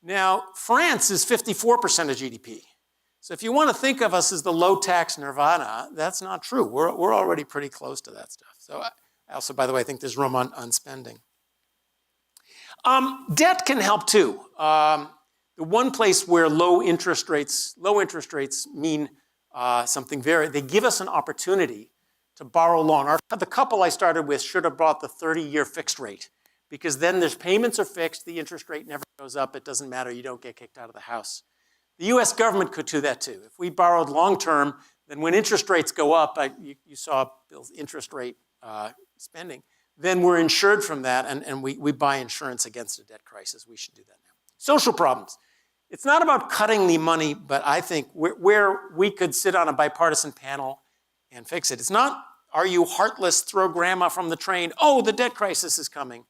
Now, France is 54% of GDP. So if you want to think of us as the low-tax nirvana, that's not true. We're already pretty close to that stuff. So I also, by the way, think there's room on spending. Debt can help too. The one place where low interest rates mean something they give us an opportunity to borrow long. The couple I started with should have bought the 30-year fixed rate, because then there's payments are fixed, the interest rate never goes up, it doesn't matter, you don't get kicked out of the house. The US government could do that too. If we borrowed long-term, then when interest rates go up, you saw Bill's interest rate spending, then we're insured from that, and we buy insurance against a debt crisis. We should do that now. Social problems. It's not about cutting the money, but I think where we could sit on a bipartisan panel and fix it. It's not, are you heartless, throw grandma from the train, oh, the debt crisis is coming.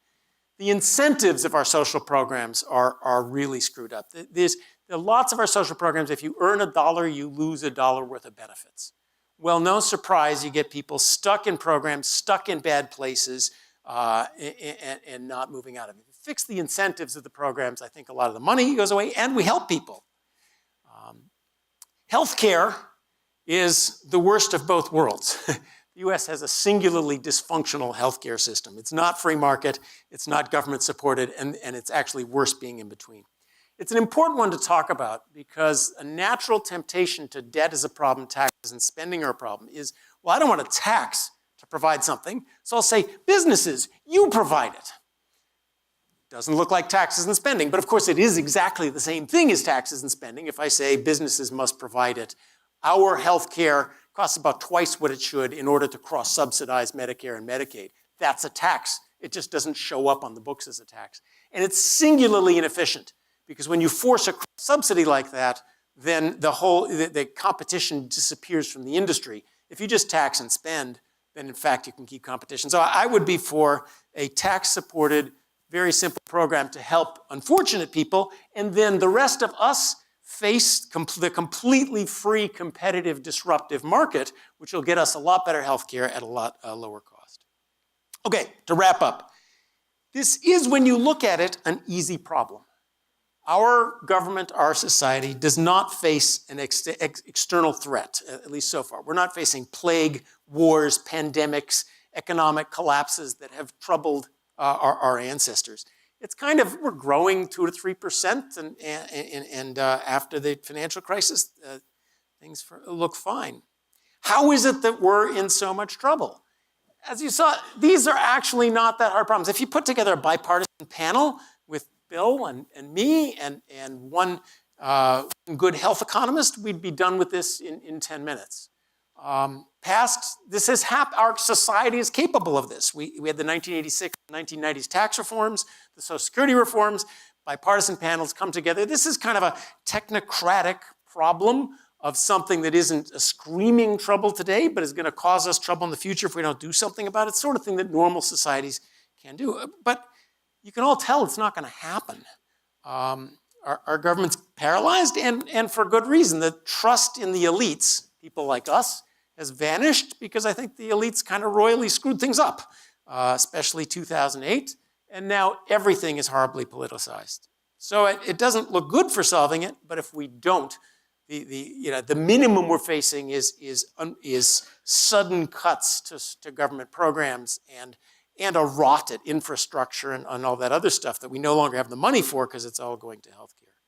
The incentives of our social programs are really screwed up. There are lots of our social programs, if you earn $1, you lose $1 worth of benefits. Well, no surprise, you get people stuck in programs, stuck in bad places, and not moving out of it. Fix the incentives of the programs, I think a lot of the money goes away, and we help people. Healthcare is the worst of both worlds. The US has a singularly dysfunctional healthcare system. It's not free market, it's not government supported, and it's actually worse being in between. It's an important one to talk about because a natural temptation to debt is a problem, taxes and spending are a problem is, well, I don't want to tax to provide something, so I'll say, businesses, you provide it. Doesn't look like taxes and spending, but of course it is exactly the same thing as taxes and spending if I say businesses must provide it. Our health care costs about twice what it should in order to cross-subsidize Medicare and Medicaid. That's a tax. It just doesn't show up on the books as a tax. And it's singularly inefficient because when you force a subsidy like that, then the competition disappears from the industry. If you just tax and spend, then in fact you can keep competition. So I would be for a tax-supported, very simple program to help unfortunate people, and then the rest of us face the completely free, competitive, disruptive market, which will get us a lot better healthcare at a lot lower cost. Okay, to wrap up. This is, when you look at it, an easy problem. Our government, our society, does not face an external threat, at least so far. We're not facing plague, wars, pandemics, economic collapses that have troubled our ancestors. It's kind of, we're growing 2 to 3%, and after the financial crisis, things look fine. How is it that we're in so much trouble? As you saw, these are actually not that hard problems. If you put together a bipartisan panel with Bill and me and one good health economist, we'd be done with this in 10 minutes. This has happened. Our society is capable of this. We had the 1986, 1990s tax reforms, the Social Security reforms, bipartisan panels come together. This is kind of a technocratic problem of something that isn't a screaming trouble today, but is going to cause us trouble in the future if we don't do something about it. It's the sort of thing that normal societies can do. But you can all tell it's not going to happen. Our government's paralyzed, and for good reason. The trust in the elites, people like us, has vanished because I think the elites kind of royally screwed things up, especially 2008, and now everything is horribly politicized. So it doesn't look good for solving it, but if we don't, the minimum we're facing is sudden cuts to government programs and a rot at infrastructure and all that other stuff that we no longer have the money for because it's all going to healthcare.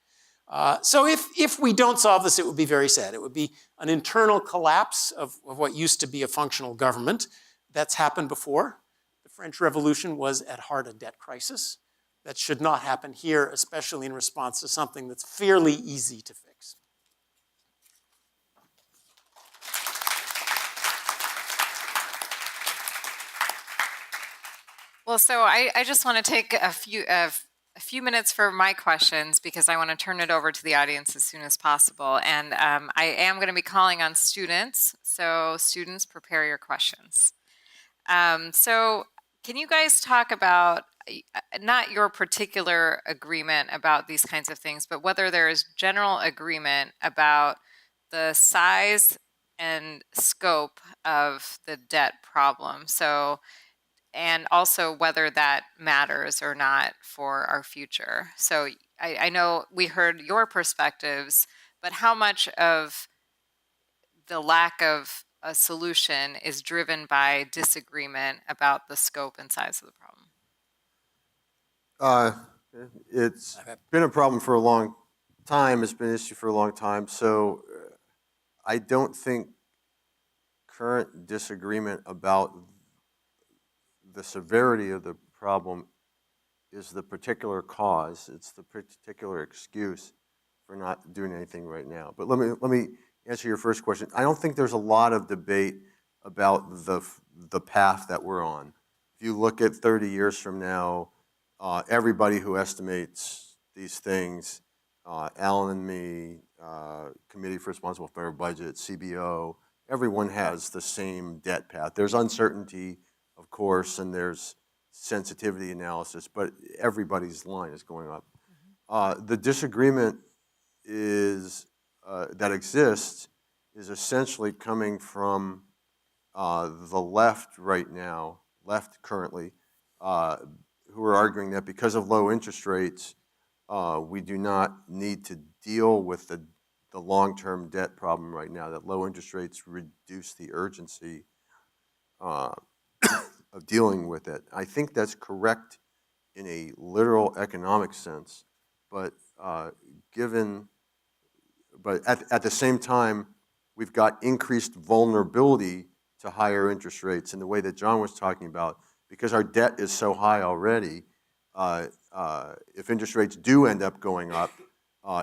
So if we don't solve this, it would be very sad. It would be an internal collapse of what used to be a functional government. That's happened before. The French Revolution was at heart a debt crisis. That should not happen here, especially in response to something that's fairly easy to fix. Well, so I just want to take a few minutes for my questions because I want to turn it over to the audience as soon as possible. And I am going to be calling on students. So students, prepare your questions. So can you guys talk about not your particular agreement about these kinds of things, but whether there is general agreement about the size and scope of the debt problem? So, and also whether that matters or not for our future. So I know we heard your perspectives, but how much of the lack of a solution is driven by disagreement about the scope and size of the problem? It's been a problem for a long time. It's been an issue for a long time. So I don't think current disagreement about the severity of the problem is the particular cause. It's the particular excuse for not doing anything right now. But let me answer your first question. I don't think there's a lot of debate about the path that we're on. If you look at 30 years from now, everybody who estimates these things, Alan and me, Committee for Responsible Federal Budget, CBO, everyone has the same debt path. There's uncertainty, of course, and there's sensitivity analysis, but everybody's line is going up. The disagreement is that exists is essentially coming from the left right now, left currently, who are arguing that because of low interest rates, we do not need to deal with the long-term debt problem right now, that low interest rates reduce the urgency of dealing with it. I think that's correct in a literal economic sense, but at the same time, we've got increased vulnerability to higher interest rates in the way that John was talking about, because our debt is so high already. If interest rates do end up going up,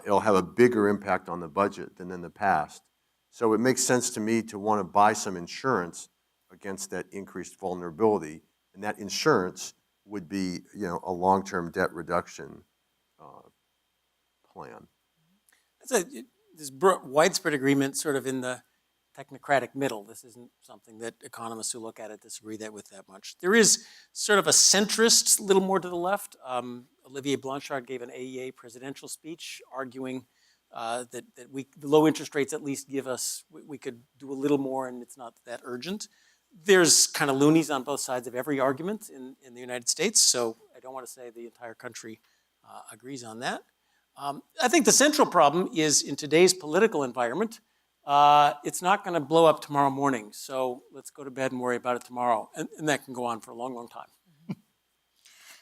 it'll have a bigger impact on the budget than in the past. So it makes sense to me to want to buy some insurance against that increased vulnerability, and that insurance would be, a long-term debt reduction plan. There's widespread agreement sort of in the technocratic middle. This isn't something that economists who look at it disagree with that much. There is sort of a centrist, a little more to the left. Olivier Blanchard gave an AEA presidential speech arguing that the low interest rates at least give us, we could do a little more and it's not that urgent. There's kind of loonies on both sides of every argument in the United States, so I don't want to say the entire country agrees on that. I think the central problem is in today's political environment, it's not going to blow up tomorrow morning, so let's go to bed and worry about it tomorrow, and that can go on for a long, long time.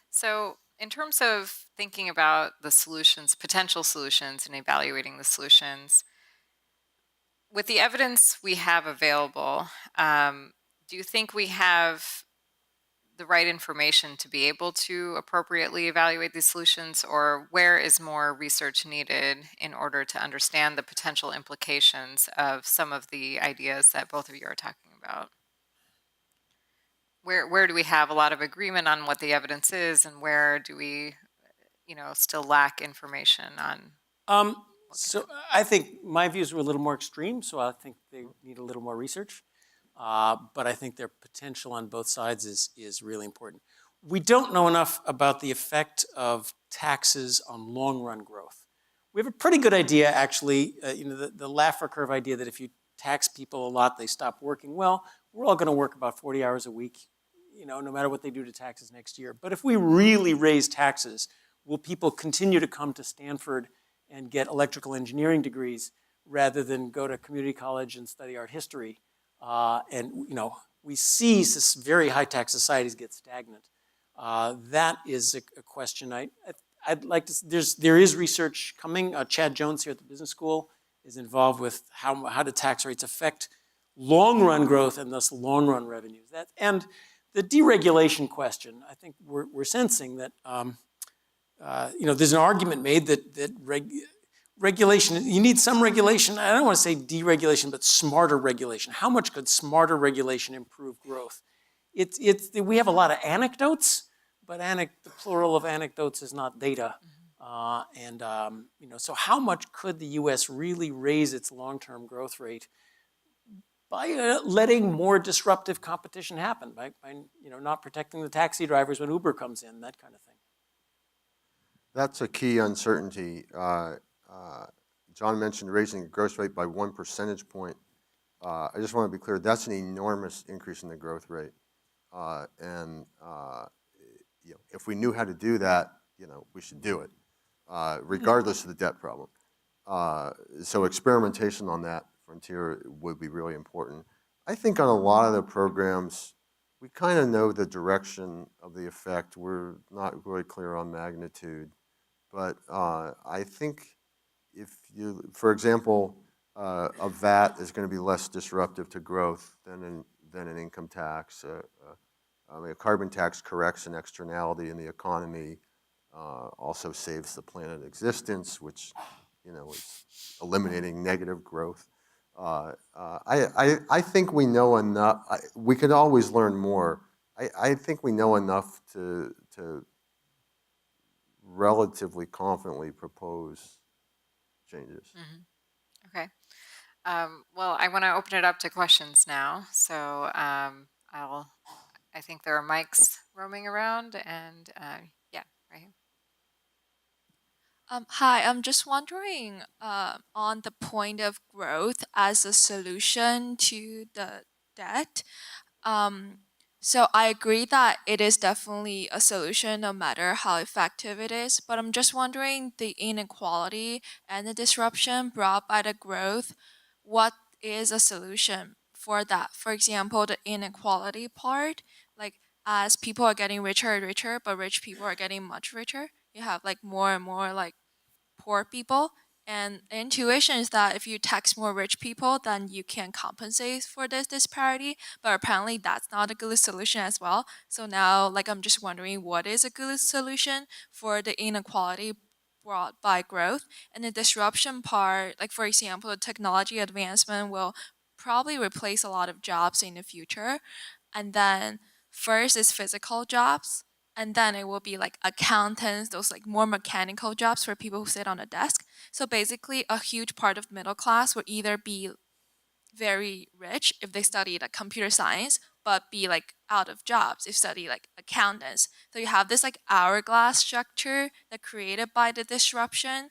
So in terms of thinking about the solutions, potential solutions, and evaluating the solutions, with the evidence we have available, do you think we have the right information to be able to appropriately evaluate these solutions, or where is more research needed in order to understand the potential implications of some of the ideas that both of you are talking about? Where do we have a lot of agreement on what the evidence is, and where do we, still lack information on? So I think my views were a little more extreme, so I think they need a little more research. But I think their potential on both sides is really important. We don't know enough about the effect of taxes on long-run growth. We have a pretty good idea, actually, the Laffer curve idea that if you tax people a lot, they stop working. Well, we're all going to work about 40 hours a week, no matter what they do to taxes next year. But if we really raise taxes, will people continue to come to Stanford and get electrical engineering degrees rather than go to community college and study art history? We see very high tax societies get stagnant. That is a question. I I'd like to, there is research coming. Chad Jones here at the Business School is involved with how do tax rates affect long-run growth and thus long-run revenues. And the deregulation question, I think we're sensing that, there's an argument made that regulation, you need some regulation. I don't want to say deregulation, but smarter regulation. How much could smarter regulation improve growth? We have a lot of anecdotes, but the plural of anecdotes is not data. So how much could the U.S. really raise its long-term growth rate by letting more disruptive competition happen, by not protecting the taxi drivers when Uber comes in, that kind of thing? That's a key uncertainty. John mentioned raising the growth rate by 1 percentage point. I just want to be clear, that's an enormous increase in the growth rate. If we knew how to do that, we should do it, regardless of the debt problem. So experimentation on that frontier would be really important. I think on a lot of the programs, we kind of know the direction of the effect. We're not really clear on magnitude. But I think for example, a VAT is going to be less disruptive to growth than an income tax. A carbon tax corrects an externality in the economy, also saves the planet existence, which is eliminating negative growth. I think we know enough. We could always learn more. I think we know enough to relatively confidently propose changes. Mm-hmm. Okay. Well, I want to open it up to questions now. So I think there are mics roaming around, and yeah, right here. Hi, I'm just wondering on the point of growth as a solution to the debt. So I agree that it is definitely a solution no matter how effective it is, but I'm just wondering the inequality and the disruption brought by the growth, what is a solution for that? For example, the inequality part, like as people are getting richer and richer, but rich people are getting much richer, you have like more and more like poor people. And the intuition is that if you tax more rich people, then you can compensate for this disparity. But apparently that's not a good solution as well. So now like I'm just wondering what is a good solution for the inequality brought by growth. And the disruption part, like for example, the technology advancement will probably replace a lot of jobs in the future. And then first is physical jobs, and then it will be like accountants, those like more mechanical jobs for people who sit on a desk. So basically a huge part of middle class will either be very rich if they study like computer science, but be like out of jobs if study like accountants. So you have this like hourglass structure that created by the disruption,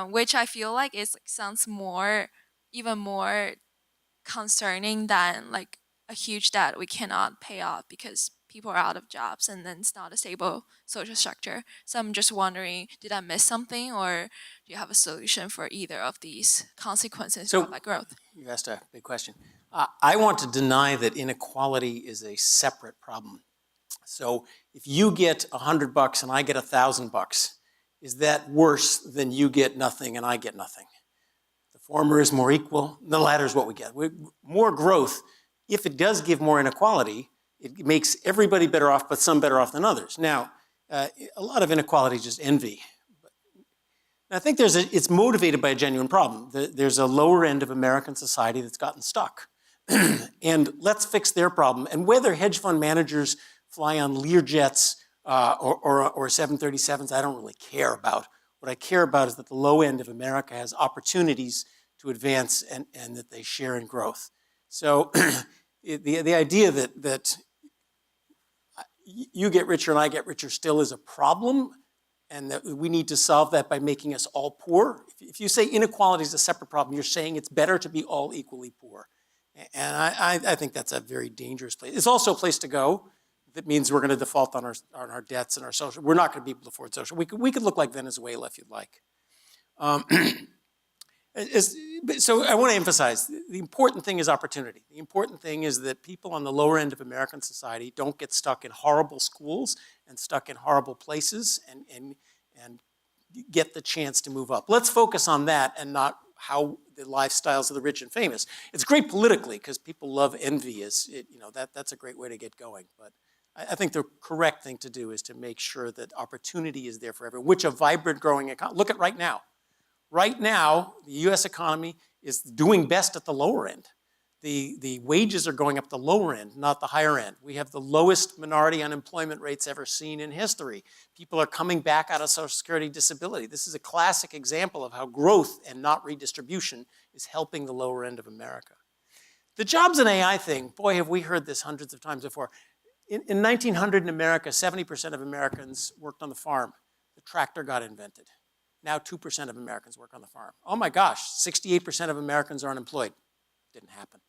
which I feel like is like sounds even more concerning than like a huge debt we cannot pay off because people are out of jobs and then it's not a stable social structure. So I'm just wondering, did I miss something, or do you have a solution for either of these consequences brought by growth? You asked a big question. I want to deny that inequality is a separate problem. So if you get $100 and I get $1,000, is that worse than you get nothing and I get nothing? The former is more equal, the latter is what we get. More growth, if it does give more inequality, it makes everybody better off, but some better off than others. Now, a lot of inequality is just envy. I think it's motivated by a genuine problem. There's a lower end of American society that's gotten stuck. And let's fix their problem. And whether hedge fund managers fly on Learjets or 737s, I don't really care about. What I care about is that the low end of America has opportunities to advance and that they share in growth. So the idea that you get richer and I get richer still is a problem, and that we need to solve that by making us all poor. If you say inequality is a separate problem, you're saying it's better to be all equally poor. And I think that's a very dangerous place. It's also a place to go. That means we're going to default on our debts and our social. We're not going to be able to afford social. We could look like Venezuela if you'd like. So I want to emphasize, the important thing is opportunity. The important thing is that people on the lower end of American society don't get stuck in horrible schools and stuck in horrible places and get the chance to move up. Let's focus on that and not how the lifestyles of the rich and famous. It's great politically because people love envy. That's a great way to get going. But I think the correct thing to do is to make sure that opportunity is there for everyone, which a vibrant, growing economy. Look at right now. Right now, the U.S. economy is doing best at the lower end. The wages are going up the lower end, not the higher end. We have the lowest minority unemployment rates ever seen in history. People are coming back out of Social Security disability. This is a classic example of how growth and not redistribution is helping the lower end of America. The jobs and AI thing, boy, have we heard this hundreds of times before. In 1900 in America, 70% of Americans worked on the farm. The tractor got invented. Now 2% of Americans work on the farm. Oh my gosh, 68% of Americans are unemployed. Didn't happen.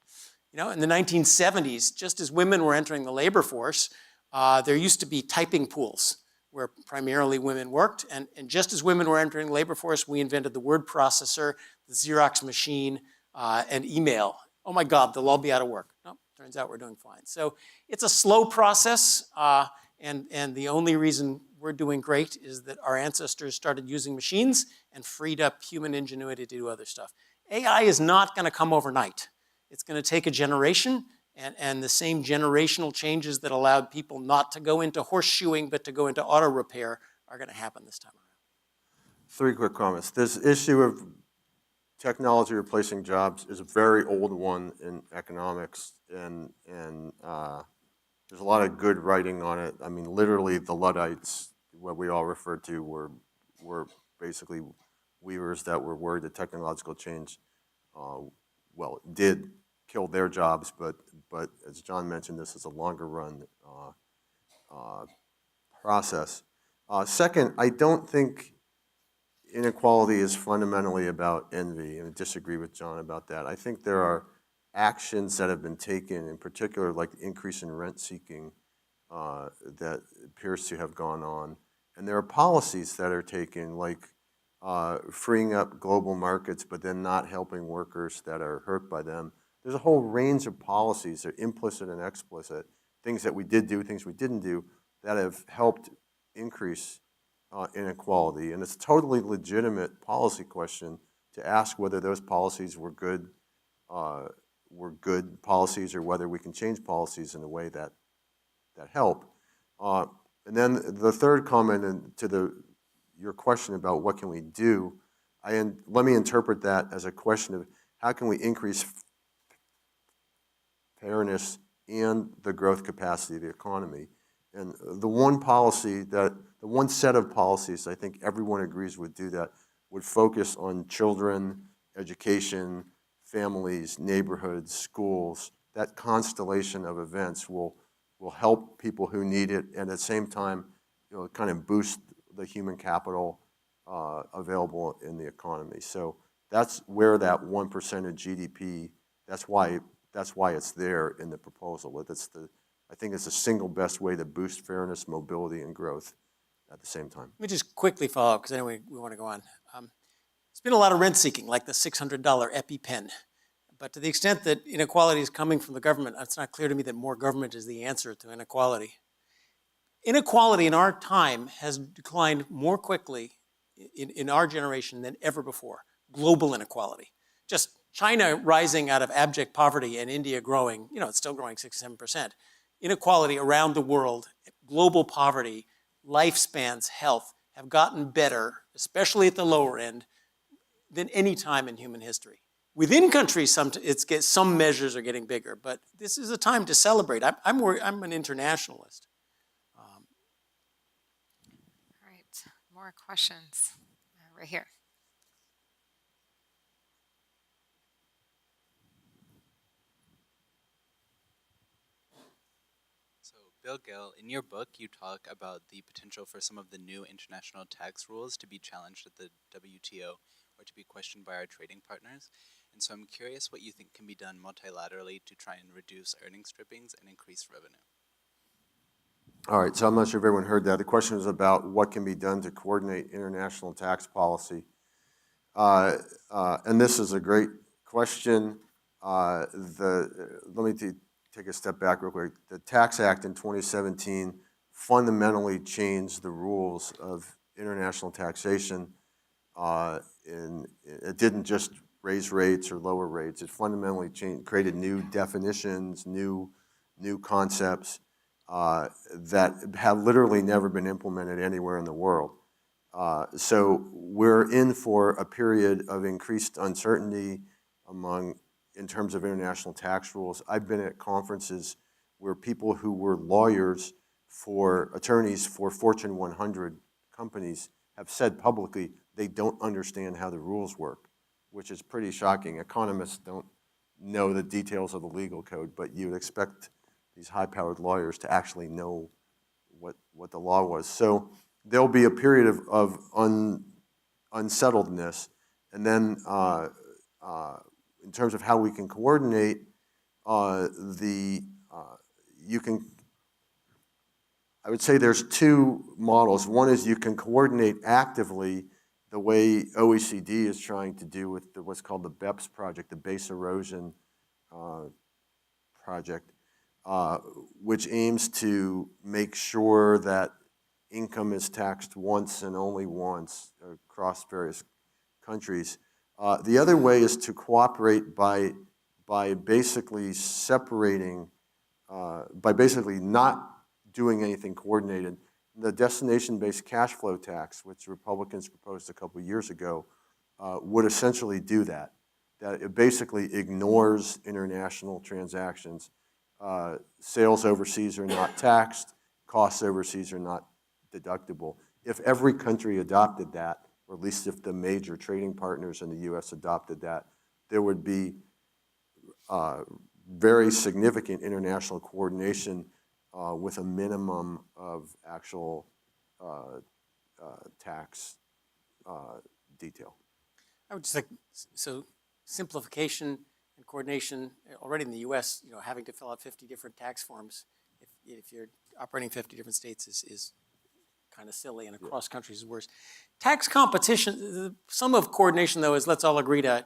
In the 1970s, just as women were entering the labor force, there used to be typing pools where primarily women worked. And just as women were entering the labor force, we invented the word processor, the Xerox machine, and email. Oh my God, they'll all be out of work. No, turns out we're doing fine. So it's a slow process, and the only reason we're doing great is that our ancestors started using machines and freed up human ingenuity to do other stuff. AI is not going to come overnight. It's going to take a generation, and the same generational changes that allowed people not to go into horseshoeing but to go into auto repair are going to happen this time around. 3 quick comments. This issue of technology replacing jobs is a very old one in economics, and there's a lot of good writing on it. I mean, literally, the Luddites, what we all refer to, were basically weavers that were worried that technological change, did kill their jobs, but as John mentioned, this is a longer run process. Second, I don't think inequality is fundamentally about envy, and I disagree with John about that. I think there are actions that have been taken, in particular, like the increase in rent seeking that appears to have gone on. And there are policies that are taken, like freeing up global markets, but then not helping workers that are hurt by them. There's a whole range of policies that are implicit and explicit, things that we did do, things we didn't do, that have helped increase inequality. And it's a totally legitimate policy question to ask whether those policies were good policies, or whether we can change policies in a way that help. And then the third comment to your question about what can we do, let me interpret that as a question of how can we increase fairness and the growth capacity of the economy. And the one set of policies I think everyone agrees would do that would focus on children, education, families, neighborhoods, schools. That constellation of events will help people who need it, and at the same time, kind of boost the human capital available in the economy. So that's where that 1% of GDP. That's why it's there in the proposal. I think it's the single best way to boost fairness, mobility, and growth at the same time. Let me just quickly follow up, because anyway, we want to go on. There's been a lot of rent seeking, like the $600 EpiPen. But to the extent that inequality is coming from the government, it's not clear to me that more government is the answer to inequality. Inequality in our time has declined more quickly in our generation than ever before. Global inequality. Just China rising out of abject poverty and India growing, it's still growing 6-7%. Inequality around the world, global poverty, lifespans, health have gotten better, especially at the lower end, than any time in human history. Within countries, some measures are getting bigger, but this is a time to celebrate. I'm an internationalist. All right, more questions right here. So, Bill Gale, in your book, you talk about the potential for some of the new international tax rules to be challenged at the WTO or to be questioned by our trading partners. And so I'm curious what you think can be done multilaterally to try and reduce earnings strippings and increase revenue. All right, so I'm not sure if everyone heard that. The question was about what can be done to coordinate international tax policy. And this is a great question. Let me take a step back real quick. The Tax Act in 2017 fundamentally changed the rules of international taxation. It didn't just raise rates or lower rates. It fundamentally created new definitions, new concepts that have literally never been implemented anywhere in the world. So we're in for a period of increased uncertainty in terms of international tax rules. I've been at conferences where people who were attorneys for Fortune 100 companies have said publicly they don't understand how the rules work, which is pretty shocking. Economists don't know the details of the legal code, but you'd expect these high-powered lawyers to actually know what the law was. So there'll be a period of unsettledness, and then in terms of how we can coordinate, I would say there's two models. One is you can coordinate actively the way OECD is trying to do with what's called the BEPS project, the Base Erosion Project, which aims to make sure that income is taxed once and only once across various countries. The other way is to cooperate by basically separating, by basically not doing anything coordinated. The destination-based cash flow tax, which Republicans proposed a couple of years ago, would essentially do that. That it basically ignores international transactions. Sales overseas are not taxed, costs overseas are not deductible. If every country adopted that, or at least if the major trading partners in the U.S. adopted that, there would be very significant international coordination with a minimum of actual tax detail. I would just like, so simplification and coordination already in the U.S., having to fill out 50 different tax forms if you're operating 50 different states is kind of silly, and across countries is worse. Tax competition, some of coordination though is let's all agree to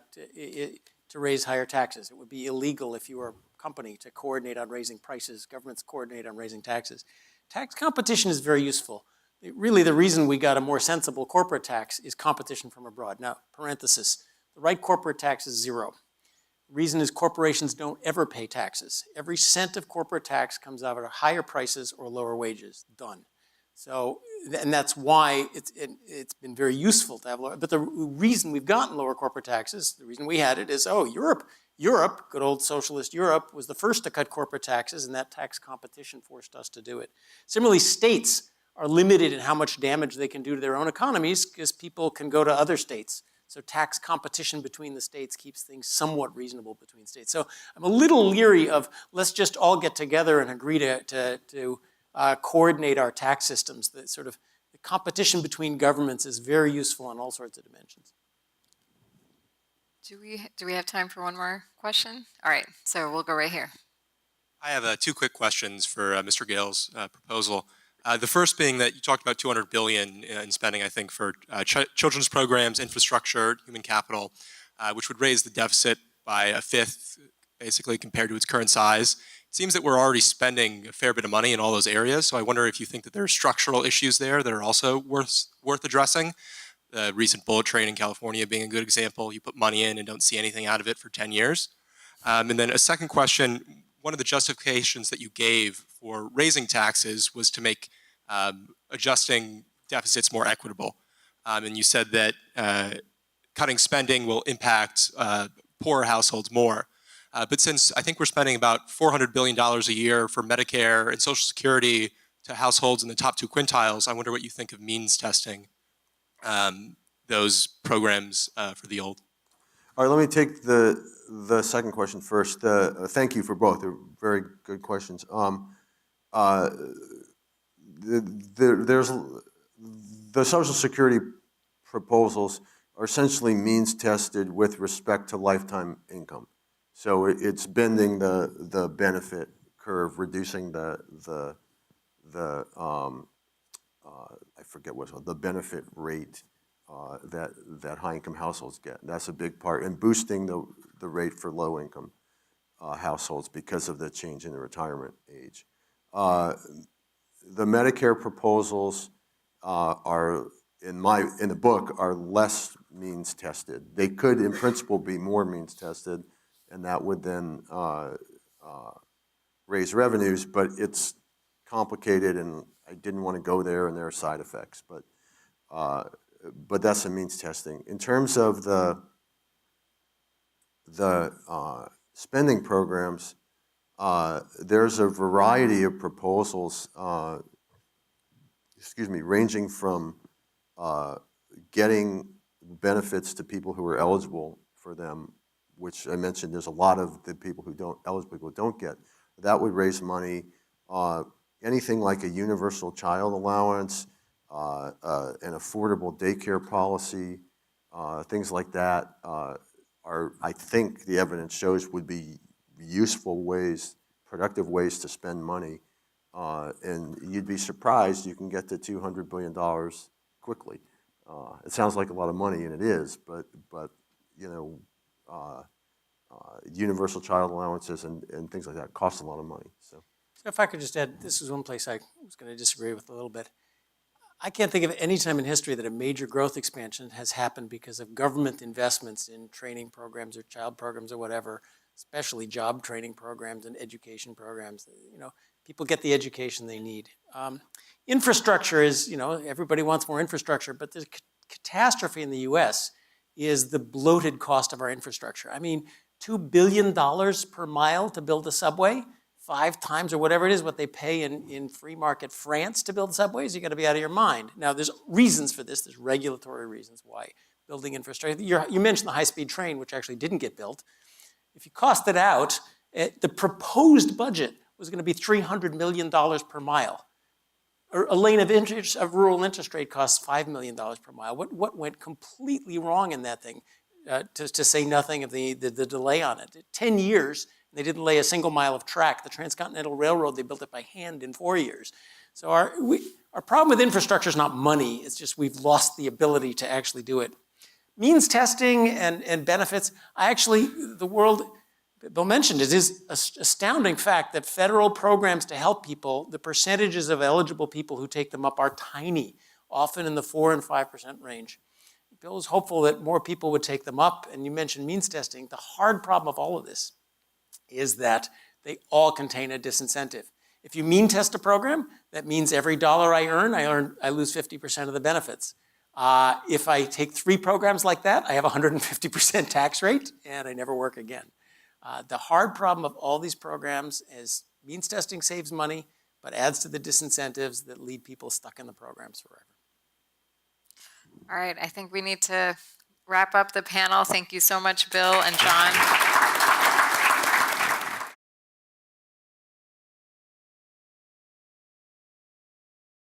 raise higher taxes. It would be illegal if you were a company to coordinate on raising prices. Governments coordinate on raising taxes. Tax competition is very useful. Really, the reason we got a more sensible corporate tax is competition from abroad. Now, parenthesis, the right corporate tax is zero. The reason is corporations don't ever pay taxes. Every cent of corporate tax comes out of higher prices or lower wages. Done. So, and that's why it's been very useful to have lower, but the reason we've gotten lower corporate taxes, the reason we had it is, Europe, good old socialist Europe, was the first to cut corporate taxes, and that tax competition forced us to do it. Similarly, states are limited in how much damage they can do to their own economies because people can go to other states. So tax competition between the states keeps things somewhat reasonable between states. So I'm a little leery of let's just all get together and agree to coordinate our tax systems. The competition between governments is very useful on all sorts of dimensions. Do we have time for one more question? All right, so we'll go right here. I have two quick questions for Mr. Gale's proposal. The first being that you talked about $200 billion in spending, I think, for children's programs, infrastructure, human capital, which would raise the deficit by a fifth, basically, compared to its current size. It seems that we're already spending a fair bit of money in all those areas, so I wonder if you think that there are structural issues there that are also worth addressing. The recent bullet train in California being a good example. You put money in and don't see anything out of it for 10 years. And then a second question, one of the justifications that you gave for raising taxes was to make adjusting deficits more equitable. And you said that cutting spending will impact poorer households more. But since I think we're spending about $400 billion a year for Medicare and Social Security to households in the top two quintiles, I wonder what you think of means testing those programs for the old. All right, let me take the second question first. Thank you for both. They're very good questions. There's the Social Security proposals are essentially means tested with respect to lifetime income. So it's bending the benefit curve, reducing the I forget what's called, the benefit rate that high income households get. That's a big part, and boosting the rate for low income households because of the change in the retirement age. The Medicare proposals are in the book, are less means tested. They could, in principle, be more means tested, and that would then raise revenues, but it's complicated, and I didn't want to go there, and there are side effects. But that's the means testing. In terms of the spending programs, there's a variety of proposals, ranging from getting benefits to people who are eligible for them, which I mentioned there's a lot of the people who don't get. That would raise money. Anything like a universal child allowance, an affordable daycare policy, things like that are, I think the evidence shows, would be useful ways, productive ways to spend money. And you'd be surprised you can get to $200 billion quickly. It sounds like a lot of money, and it is, but you know, universal child allowances and things like that cost a lot of money. So if I could just add, this is one place I was going to disagree with a little bit. I can't think of any time in history that a major growth expansion has happened because of government investments in training programs or child programs or whatever, especially job training programs and education programs. You know, people get the education they need. Infrastructure is, you know, everybody wants more infrastructure, but the catastrophe in the US is the bloated cost of our infrastructure. I mean, $2 billion per mile to build a subway, 5 times or whatever it is what they pay in free market France to build subways. You got to be out of your mind. Now, there's reasons for this. There's regulatory reasons why building infrastructure. You mentioned the high-speed train, which actually didn't get built. If you cost it out, the proposed budget was going to be $300 million per mile. A lane of rural interest costs $5 million per mile. What went completely wrong in that thing? To say nothing of the delay on it. 10 years, and they didn't lay a single mile of track. The Transcontinental Railroad, they built it by hand in 4 years. So our problem with infrastructure is not money. It's just we've lost the ability to actually do it. Means testing and benefits, the world, Bill mentioned, it is an astounding fact that federal programs to help people, the percentages of eligible people who take them up are tiny, often in the 4 and 5% range. Bill was hopeful that more people would take them up, and you mentioned means testing. The hard problem of all of this is that they all contain a disincentive. If you mean test a program, that means every dollar I earn, I lose 50% of the benefits. If I take 3 programs like that, I have a 150% tax rate, and I never work again. The hard problem of all these programs is means testing saves money, but adds to the disincentives that leave people stuck in the programs forever. All right, I think we need to wrap up the panel. Thank you so much, Bill and John.